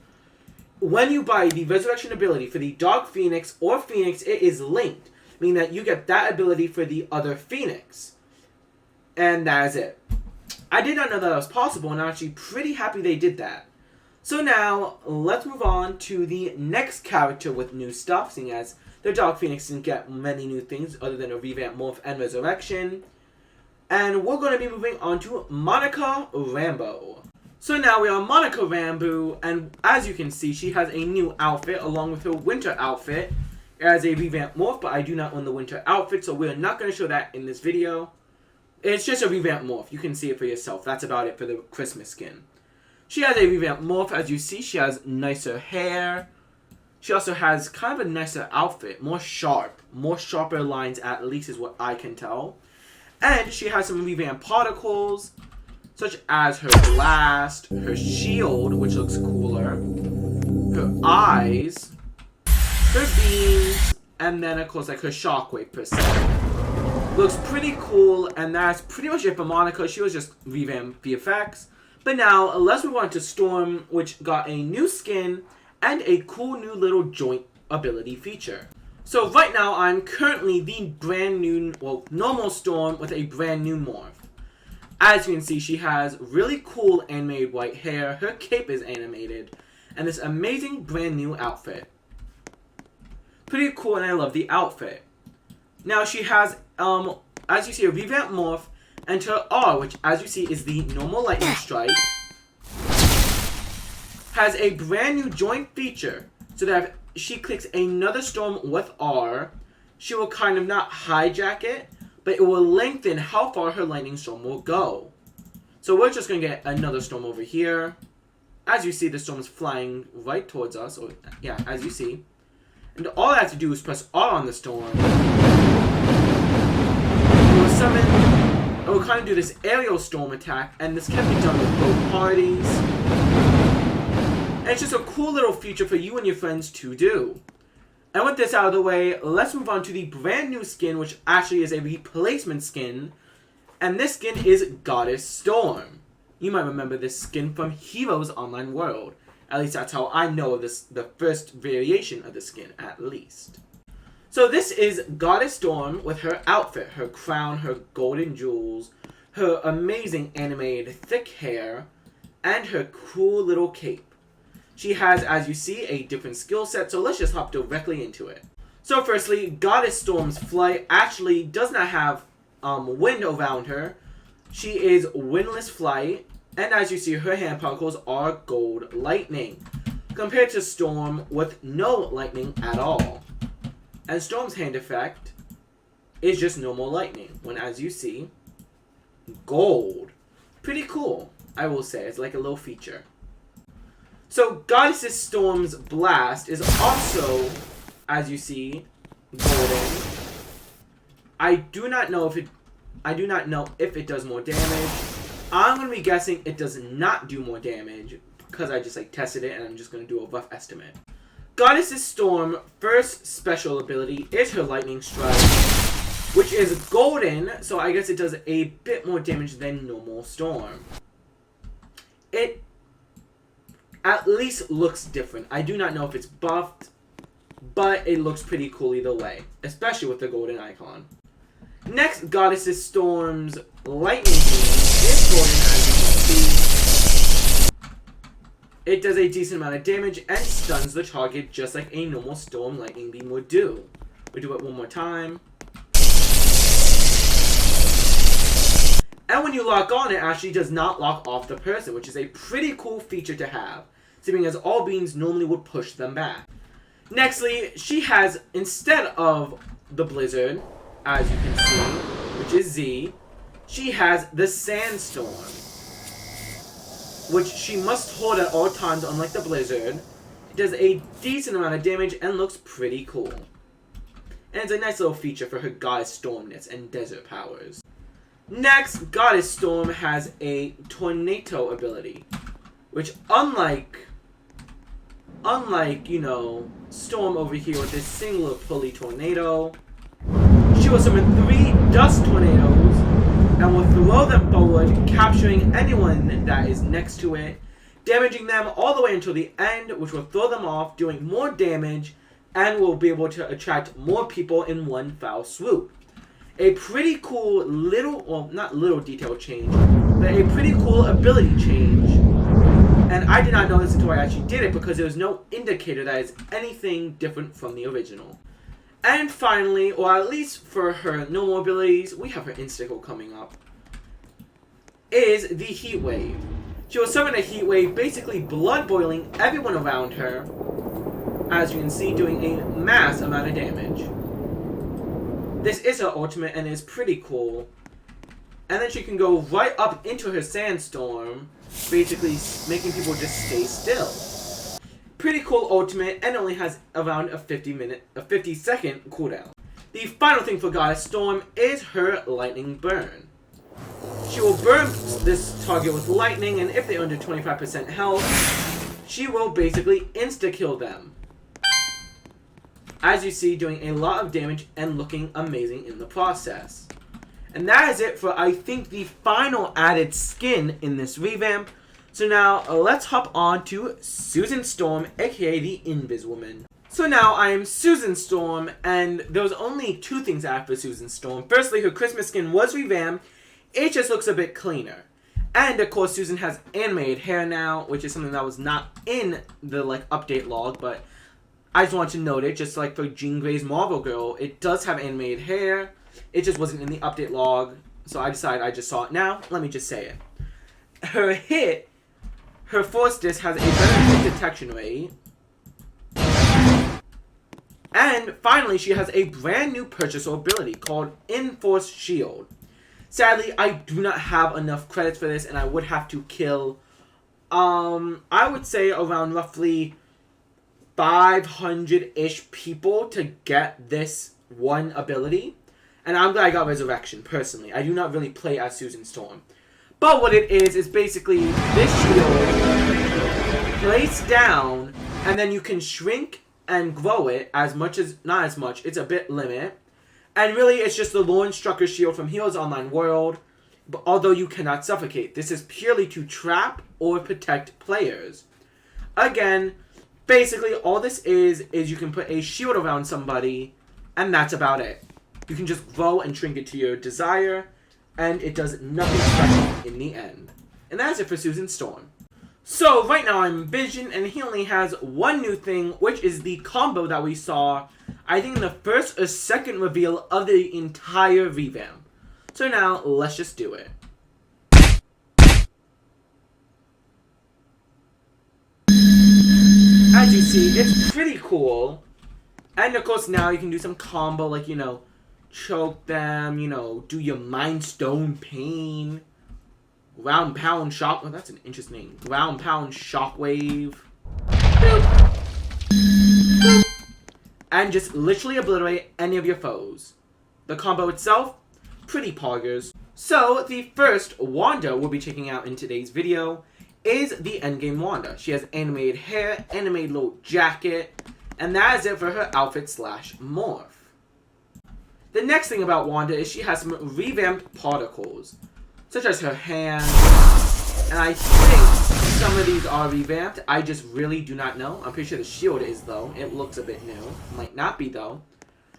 When you buy the Resurrection ability for the Dark Phoenix or Phoenix, it is linked, meaning that you get that ability for the other Phoenix. And that is it. I did not know that was possible, and I'm actually pretty happy they did that. So now, let's move on to the next character with new stuff, seeing as the Dark Phoenix didn't get many new things other than a Revamp, Morph, and Ressurection. And we're going to be moving on to Monica Rambo. So now we are on Monica Rambo, and as you can see, she has a new outfit along with her winter outfit. It has a Revamp Morph, but I do not own the winter outfit, so we're not going to show that in this video. It's just a Revamp Morph. You can see it for yourself. That's about it for the Christmas skin. She has a Revamp Morph. As you see, she has nicer hair. She also has kind of a nicer outfit. More sharper lines at least is what I can tell. And she has some Revamp particles, such as her blast, her shield, which looks cooler, her eyes, her beams, and then of course like her shockwave per se. Looks pretty cool, and that's pretty much it for Monica. She was just revamped VFX. But now, let's move on to Storm, which got a new skin and a cool new little joint ability feature. So right now, I'm currently the brand new, well, normal Storm with a brand new morph. As you can see, she has really cool animated white hair, her cape is animated, and this amazing brand new outfit. Pretty cool, and I love the outfit. Now she has, as you see, a Revamp Morph, and her R, which as you see is the normal lightning strike, has a brand new joint feature, so that if she clicks another storm with R, she will kind of not hijack it, but it will lengthen how far her lightning storm will go. So we're just going to get another storm over here. As you see, the storm is flying right towards us, or yeah, as you see. And all I have to do is press R on the storm. It will summon, it will kind of do this aerial storm attack, and this can be done with both parties. And it's just a cool little feature for you and your friends to do. And with this out of the way, let's move on to the brand new skin, which actually is a replacement skin. And this skin is Goddess Storm. You might remember this skin from Heroes Online World. At least that's how I know of this, the first variation of the skin, at least. So this is Goddess Storm with her outfit, her crown, her golden jewels, her amazing animated thick hair, and her cool little cape. She has, as you see, a different skill set, so let's just hop directly into it. So firstly, Goddess Storm's flight actually does not have wind around her. She is windless flight, and as you see, her hand particles are gold lightning, compared to Storm with no lightning at all. And Storm's hand effect is just normal lightning, when as you see, gold. Pretty cool, I will say. It's like a little feature. So Goddess Storm's blast is also, as you see, golden. I do not know if it does more damage. I'm going to be guessing it does not do more damage because I just tested it and I'm just going to do a rough estimate. Goddess Storm first special ability is her Lightning Strike, which is golden, so I guess it does a bit more damage than normal Storm. It at least looks different. I do not know if it's buffed, but it looks pretty cool either way, especially with the golden icon. Next, Goddess Storm's Lightning Beam is golden, as you can see. It does a decent amount of damage and stuns the target just like a normal Storm Lightning Beam would do. We do it one more time. And when you lock on, it actually does not lock off the person, which is a pretty cool feature to have, seeing as all beams normally would push them back. Nextly, she has, instead of the Blizzard, as you can see, which is Z, she has the SandStorm, which she must hold at all times, unlike the Blizzard. It does a decent amount of damage and looks pretty cool. And it's a nice little feature for her Goddess Stormness and desert powers. Next, Goddess Storm has a Tornado ability, which unlike, you know, Storm over here with this singular pulley tornado, she will summon 3 dust tornadoes and will throw them forward, capturing anyone that is next to it, damaging them all the way until the end, which will throw them off, doing more damage, and will be able to attract more people in one foul swoop. A pretty cool little, well, not little detail change, but a pretty cool ability change. And I did not know this until I actually did it, because there was no indicator that it's anything different from the original. And finally, or at least for her normal abilities, we have her Insta-Kill coming up, is the Heat Wave. She will summon a Heat Wave, basically blood boiling everyone around her, as you can see, doing a mass amount of damage. This is her ultimate and is pretty cool. And then she can go right up into her SandStorm, basically making people just stay still. Pretty cool ultimate, and only has around a 50-second cooldown. The final thing for Goddess Storm is her Lightning Burn. She will burn this target with lightning, and if they're under 25% health, she will basically insta-kill them. As you see, doing a lot of damage and looking amazing in the process. And that is it for, I think, the final added skin in this revamp. So now, let's hop on to Susan Storm, aka the Invis Woman. So now, I am Susan Storm, and there was only two things I have for Susan Storm. Firstly, her Christmas skin was revamped. It just looks a bit cleaner. And, of course, Susan has animated hair now, which is something that was not in the, update log, but I just wanted to note it, just like for Jean Grey's Marvel Girl, it does have animated hair. It just wasn't in the update log, so I decided I just saw it now. Let me just say it. Her Force Disc has a better hit detection rate. And finally, she has a brand new purchasable ability called Enforce Shield. Sadly, I do not have enough credits for this, and I would have to kill, I would say around roughly 500-ish people to get this one ability. And I'm glad I got Ressurection, personally. I do not really play as Susan Storm. But what it is basically this shield placed down, and then you can shrink and grow it as much as, not as much, it's a bit limit. And really, it's just the Lorne Strucker shield from Heroes Online World, but although you cannot suffocate. This is purely to trap or protect players. Again, basically all this is you can put a shield around somebody, and that's about it. You can just grow and shrink it to your desire, and it does nothing special in the end. And that's it for Susan Storm. So, right now I'm Vision, and he only has one new thing, which is the combo that we saw, I think in the first or second reveal of the entire revamp. So now, let's just do it. As you see, it's pretty cool. And of course now you can do some combo, like, you know, choke them, you know, do your Mind Stone Pain, Ground Pound Shock, oh, that's an interesting name, Ground Pound Shockwave, boop, boop, and just literally obliterate any of your foes. The combo itself, pretty poggers. So, the first Wanda we'll be checking out in today's video is the Endgame Wanda. She has animated hair, animated little jacket, and that is it for her outfit slash morph. The next thing about Wanda is she has some revamped particles, such as her hand, and I think some of these are revamped. I just really do not know. I'm pretty sure the shield is, though. It looks a bit new. Might not be, though.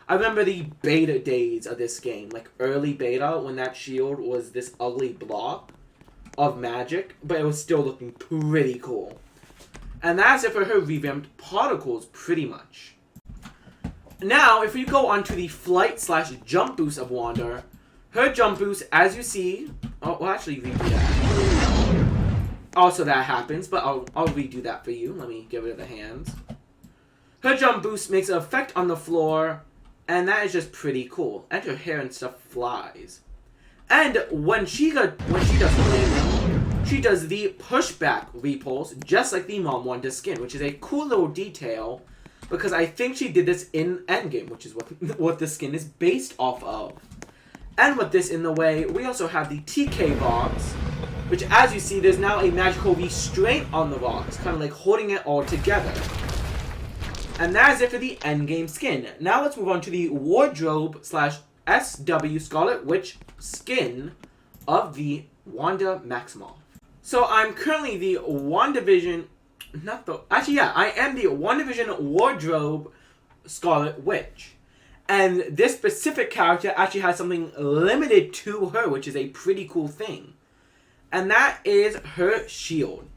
I remember the beta days of this game, like early beta, when that shield was this ugly block of magic, but it was still looking pretty cool. And that's it for her revamped particles, pretty much. Now, if we go on to the flight slash jump boost of Wanda, her jump boost, as you see, oh, we'll actually redo that. Also, that happens, but I'll redo that for you. Let me get rid of the hands. Her jump boost makes an effect on the floor, and that is just pretty cool. And her hair and stuff flies. And when she does the landing, she does the pushback repulse, just like the M.O.M Wanda skin, which is a cool little detail, because I think she did this in Endgame, which is what the skin is based off of. And with this in the way, we also have the TK box, which, as you see, there's now a magical restraint on the box, kind of like holding it all together. And that is it for the Endgame skin. Now let's move on to the wardrobe slash SW Scarlet Witch skin of the Wanda Maximoff. So I'm currently the WandaVision, I am the WandaVision Wardrobe Scarlet Witch. And this specific character actually has something limited to her, which is a pretty cool thing. And that is her shield.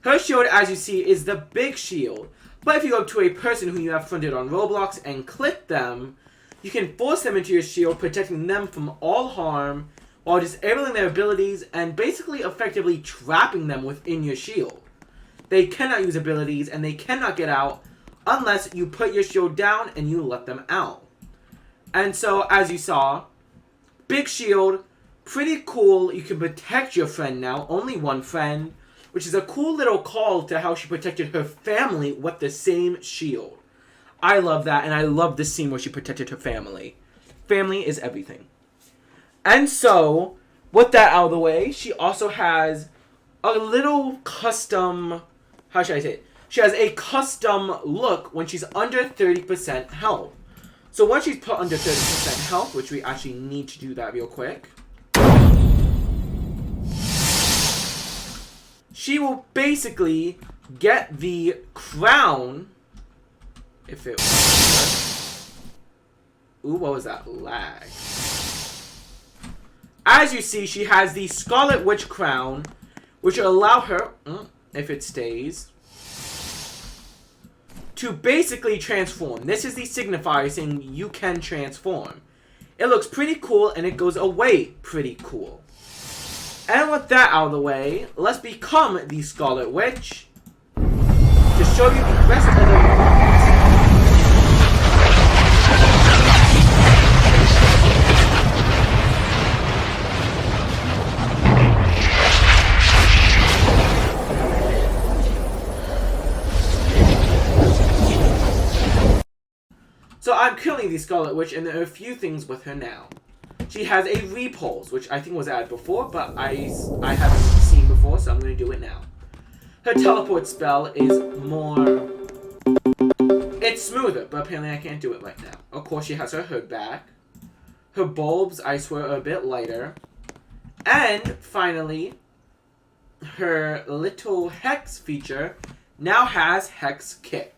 Her shield, as you see, is the big shield. But if you go to a person who you have fronted on Roblox and click them, you can force them into your shield, protecting them from all harm, while disabling their abilities and basically effectively trapping them within your shield. They cannot use abilities and they cannot get out unless you put your shield down and you let them out. And so, as you saw, big shield, pretty cool. You can protect your friend now, only one friend, which is a cool little call to how she protected her family with the same shield. I love that, and I love this scene where she protected her family. Family is everything. And so, with that out of the way, she also has a little custom, how should I say it? She has a custom look when she's under 30% health. So once she's put under 30% health, which we actually need to do that real quick, she will basically get the crown, if it was, ooh, what was that? Lag. As you see, she has the Scarlet Witch crown, which will allow her, if it stays, to basically transform. This is the signifier saying you can transform. It looks pretty cool and it goes away pretty cool. And with that out of the way, let's become the Scarlet Witch to show you the rest of the So I'm currently the Scarlet Witch, and there are a few things with her now. She has a Repulse, which I think was added before, but I haven't seen before, so I'm going to do it now. Her Teleport spell is more... It's smoother, but apparently I can't do it right now. Of course, she has her hood back. Her bulbs, I swear, are a bit lighter. And, finally, her little Hex feature now has Hex Kick.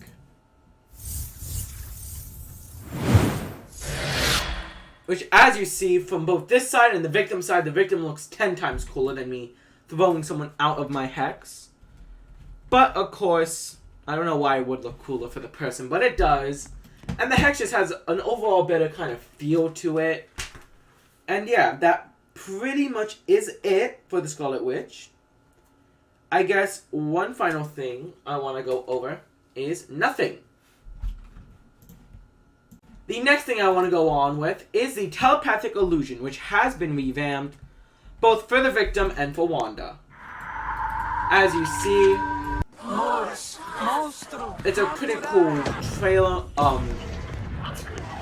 Which, as you see, from both this side and the victim side, the victim looks 10 times cooler than me throwing someone out of my Hex. But, of course, I don't know why it would look cooler for the person, but it does. And the Hex just has an overall better kind of feel to it. And yeah, that pretty much is it for the Scarlet Witch. I guess one final thing I want to go over is nothing. The next thing I want to go on with is the Telepathic Illusion, which has been revamped both for the victim and for Wanda. As you see, it's a pretty cool trailer,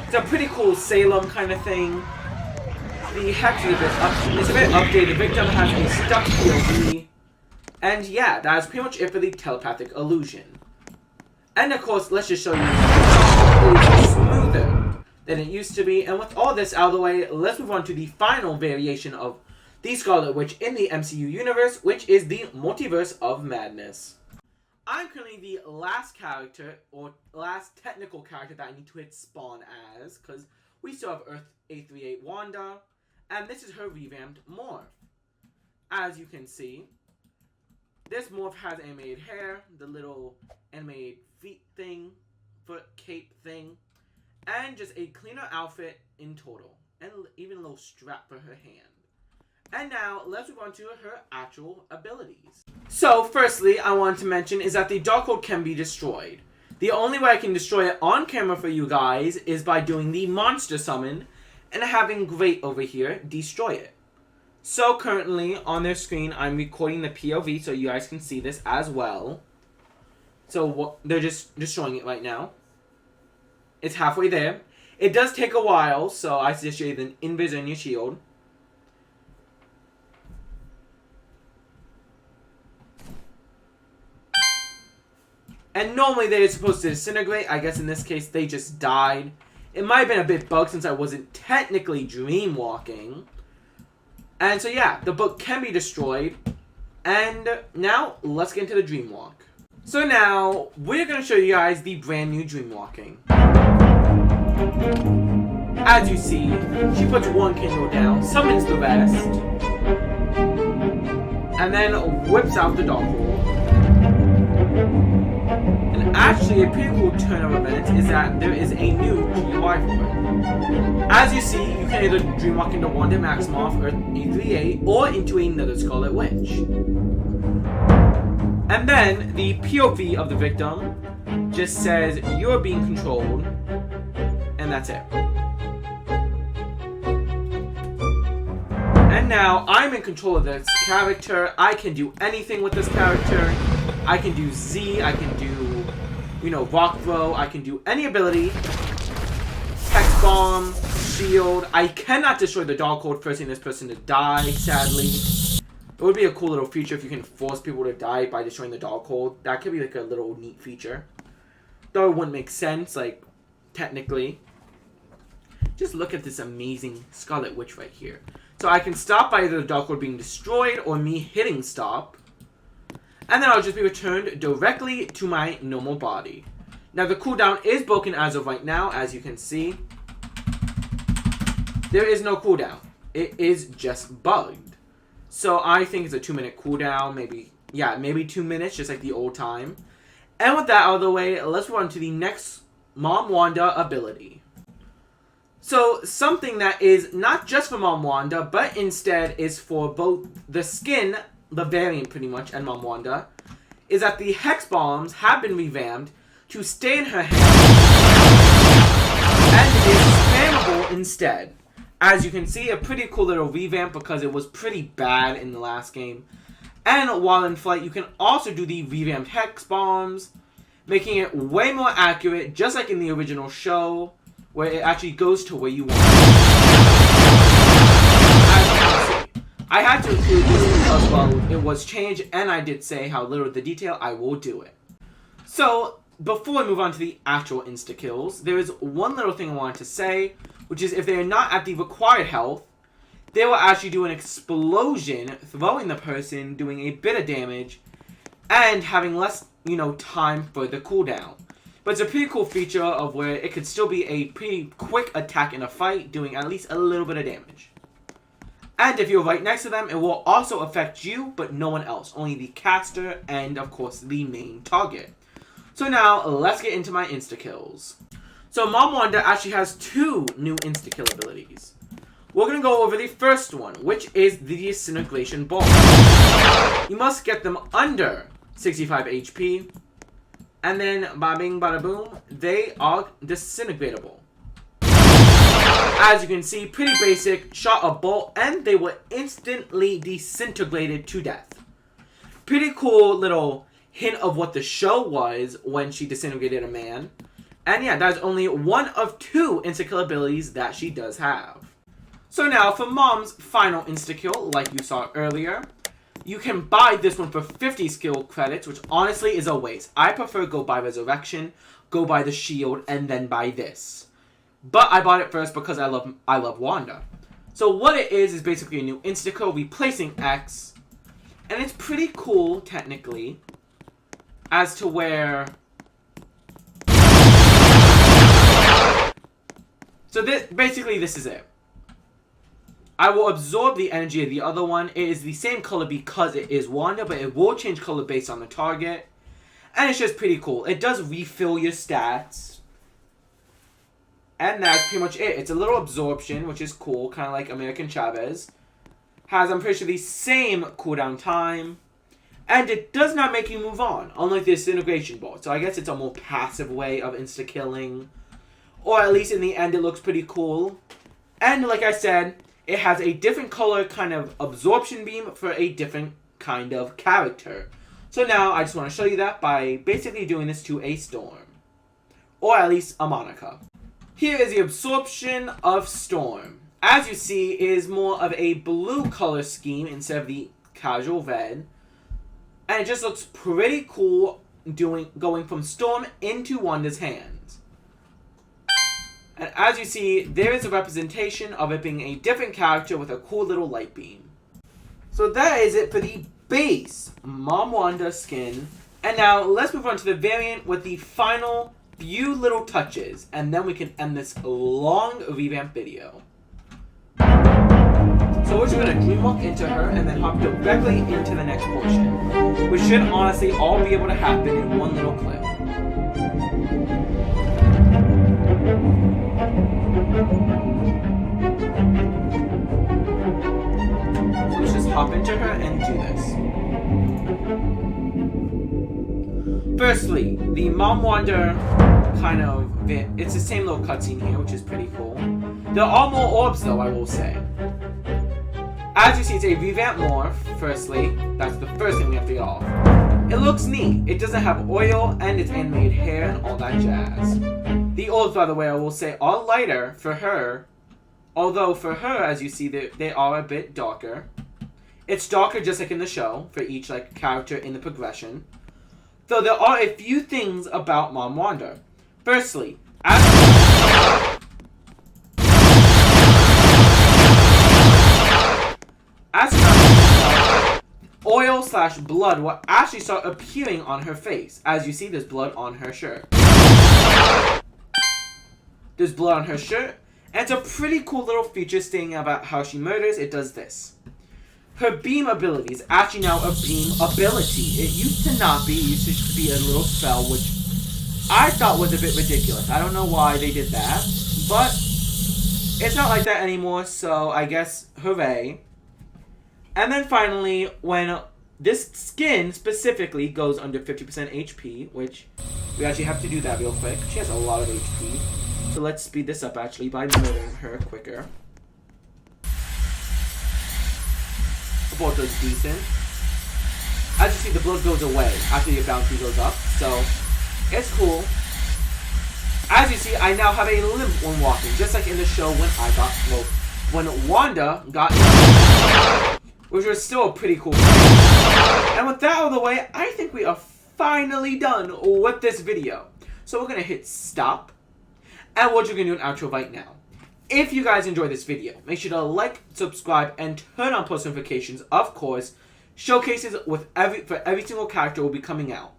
it's a pretty cool Salem kind of thing. The Hex is a bit updated. The victim has a stuck POV. And yeah, that is pretty much it for the Telepathic Illusion. And of course, let's just show you it's smoother than it used to be. And with all this out of the way, let's move on to the final variation of the Scarlet Witch in the MCU universe, which is the Multiverse of Madness. I'm currently the last character, or last technical character that I need to hit spawn as, because we still have Earth 838 Wanda, and this is her revamped Morph. As you can see, this Morph has animated hair, the little animated feet thing, foot cape thing, and just a cleaner outfit in total, and even a little strap for her hand. And now, let's move on to her actual abilities. So, firstly, I want to mention is that the Darkhold can be destroyed. The only way I can destroy it on camera for you guys is by doing the monster summon and having Great over here destroy it. So, currently, on their screen, I'm recording the POV so you guys can see this as well. So, they're just destroying it right now. It's halfway there. It does take a while, so I suggest you either invis in your shield. And normally they're supposed to disintegrate. I guess in this case they just died. It might have been a bit bugged since I wasn't technically dreamwalking. And so yeah, the book can be destroyed. And now, let's get into the Dreamwalk. So now, we're going to show you guys the brand new Dreamwalking. As you see, she puts one candle down, summons the rest, and then whips out the Darkhold. And actually, a pretty cool turn of events is that there is a new GUI for it. As you see, you can either Dreamwalk into Wanda Maximoff, Earth 838, or into another Scarlet Witch. And then, the POV of the victim just says, you're being controlled, and that's it. And now, I'm in control of this character. I can do anything with this character. I can do Z, I can do, you know, Rock Throw, I can do any ability. Hex Bomb, Shield. I cannot destroy the Darkhold forcing this person to die, sadly. It would be a cool little feature if you can force people to die by destroying the Darkhold. That could be like a little neat feature. Though it wouldn't make sense, like, technically. Just look at this amazing Scarlet Witch right here. So I can stop by either the Darkhold being destroyed or me hitting stop. And then I'll just be returned directly to my normal body. Now the cooldown is broken as of right now, as you can see. There is no cooldown. It is just bugged. So I think it's a 2-minute cooldown, maybe 2 minutes, just like the old time. And with that out of the way, let's run to the next M.O.M Wanda ability. So something that is not just for M.O.M Wanda, but instead is for both the skin, the variant pretty much, and M.O.M Wanda, is that the Hex Bombs have been revamped to stay in her hand and is spammable instead. As you can see, a pretty cool little revamp because it was pretty bad in the last game. And while in flight, you can also do the revamped Hex Bombs, making it way more accurate, just like in the original show, where it actually goes to where you want it. I had to include this because, well, it was changed, and I did say how little the detail, I will do it. So, before we move on to the actual insta-kills, there is one little thing I wanted to say, which is if they are not at the required health, they will actually do an explosion, throwing the person, doing a bit of damage, and having less, time for the cooldown. But it's a pretty cool feature of where it could still be a pretty quick attack in a fight, doing at least a little bit of damage. And if you're right next to them, it will also affect you, but no one else. Only the caster and, of course, the main target. So now, let's get into my insta-kills. So M.O.M Wanda actually has 2 new insta-kill abilities. We're going to go over the first one, which is the Disintegration Ball. You must get them under 65 HP. And then, bada bing, bada boom, they are disintegratable. As you can see, pretty basic, shot a bolt, and they were instantly disintegrated to death. Pretty cool little hint of what the show was when she disintegrated a man. And yeah, that's only one of 2 insta-kill abilities that she does have. So now, for M.O.M's final insta-kill, like you saw earlier, you can buy this one for 50 skill credits, which honestly is a waste. I prefer go buy Ressurection, go buy the shield, and then buy this. But I bought it first because I love Wanda. So what it is basically a new insta-kill replacing X. And it's pretty cool, technically, as to where... So basically this is it. I will absorb the energy of the other one. It is the same color because it is Wanda, but it will change color based on the target. And it's just pretty cool. It does refill your stats. And that's pretty much it. It's a little absorption, which is cool, kind of like American Chavez. Has, I'm pretty sure, the same cooldown time. And it does not make you move on, unlike the Disintegration Ball. So I guess it's a more passive way of insta-killing. Or at least in the end, it looks pretty cool. And like I said, it has a different color kind of absorption beam for a different kind of character. So now I just want to show you that by basically doing this to a Storm. Or at least a Monica. Here is the absorption of Storm. As you see, it is more of a blue color scheme instead of the casual red. And it just looks pretty cool going from Storm into Wanda's hands. And as you see, there is a representation of it being a different character with a cool little light beam. So that is it for the base M.O.M Wanda skin. And now let's move on to the variant with the final few little touches. And then we can end this long revamp video. So we're just going to dreamwalk into her and then hop directly into the next portion. Which should honestly all be able to happen in one little clip. So let's just hop into her and do this. Firstly, the M.O.M Wanda kind of, it's the same little cutscene here, which is pretty cool. There are more orbs though, I will say. As you see, it's a revamped morph, firstly. That's the first thing we have to get off. It looks neat. It doesn't have oil, and it's animated hair and all that jazz. The orbs, by the way, I will say, are lighter for her. Although, for her, as you see, they are a bit darker. It's darker just like in the show, for each character in the progression. Though there are a few things about M.O.M Wanda. Firstly, oil/blood will actually start appearing on her face. As you see, there's blood on her shirt. There's blood on her shirt. And it's a pretty cool little feature stating about how she murders. It does this. Her beam ability is actually now a beam ability. It used to not be. It used to be a little spell, which I thought was a bit ridiculous. I don't know why they did that. But it's not like that anymore, so I guess hooray. And then finally, when this skin specifically goes under 50% HP, which we actually have to do that real quick. She has a lot of HP. So let's speed this up actually by murdering her quicker. The bolt does decent. As you see, the blood goes away after your bounty goes up. So it's cool. As you see, I now have a limp when walking, just like in the show when Wanda got which was still a pretty cool thing. And with that out of the way, I think we are finally done with this video. So we're going to hit stop. And we're just going to do an outro right now. If you guys enjoyed this video, make sure to like, subscribe, and turn on post notifications. Of course, showcases for every single character will be coming out.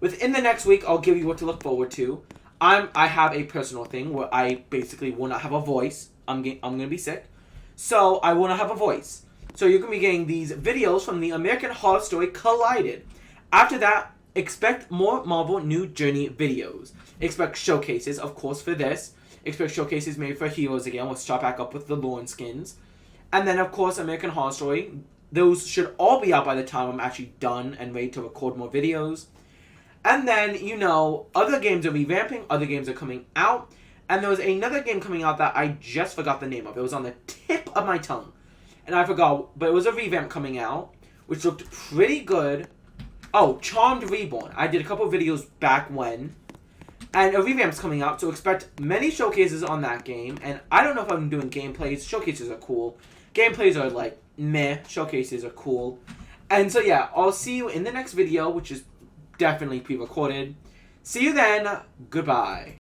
Within the next week, I'll give you what to look forward to. I have a personal thing where I basically will not have a voice. I'm going to be sick. So I will not have a voice. So you're going to be getting these videos from the American Horror Story Collided. After that, expect more Marvel New Journey videos. Expect showcases, of course, for this. Expect showcases made for heroes again. We'll start back up with the Lauren skins. And then, of course, American Horror Story. Those should all be out by the time I'm actually done and ready to record more videos. And then, other games are revamping. Other games are coming out. And there was another game coming out that I just forgot the name of. It was on the tip of my tongue. And I forgot, but it was a revamp coming out, which looked pretty good. Oh, Charmed Reborn. I did a couple videos back when. And a revamp's coming out, so expect many showcases on that game. And I don't know if I'm doing gameplays. Showcases are cool. Gameplays are meh. Showcases are cool. And so yeah, I'll see you in the next video, which is definitely pre-recorded. See you then. Goodbye.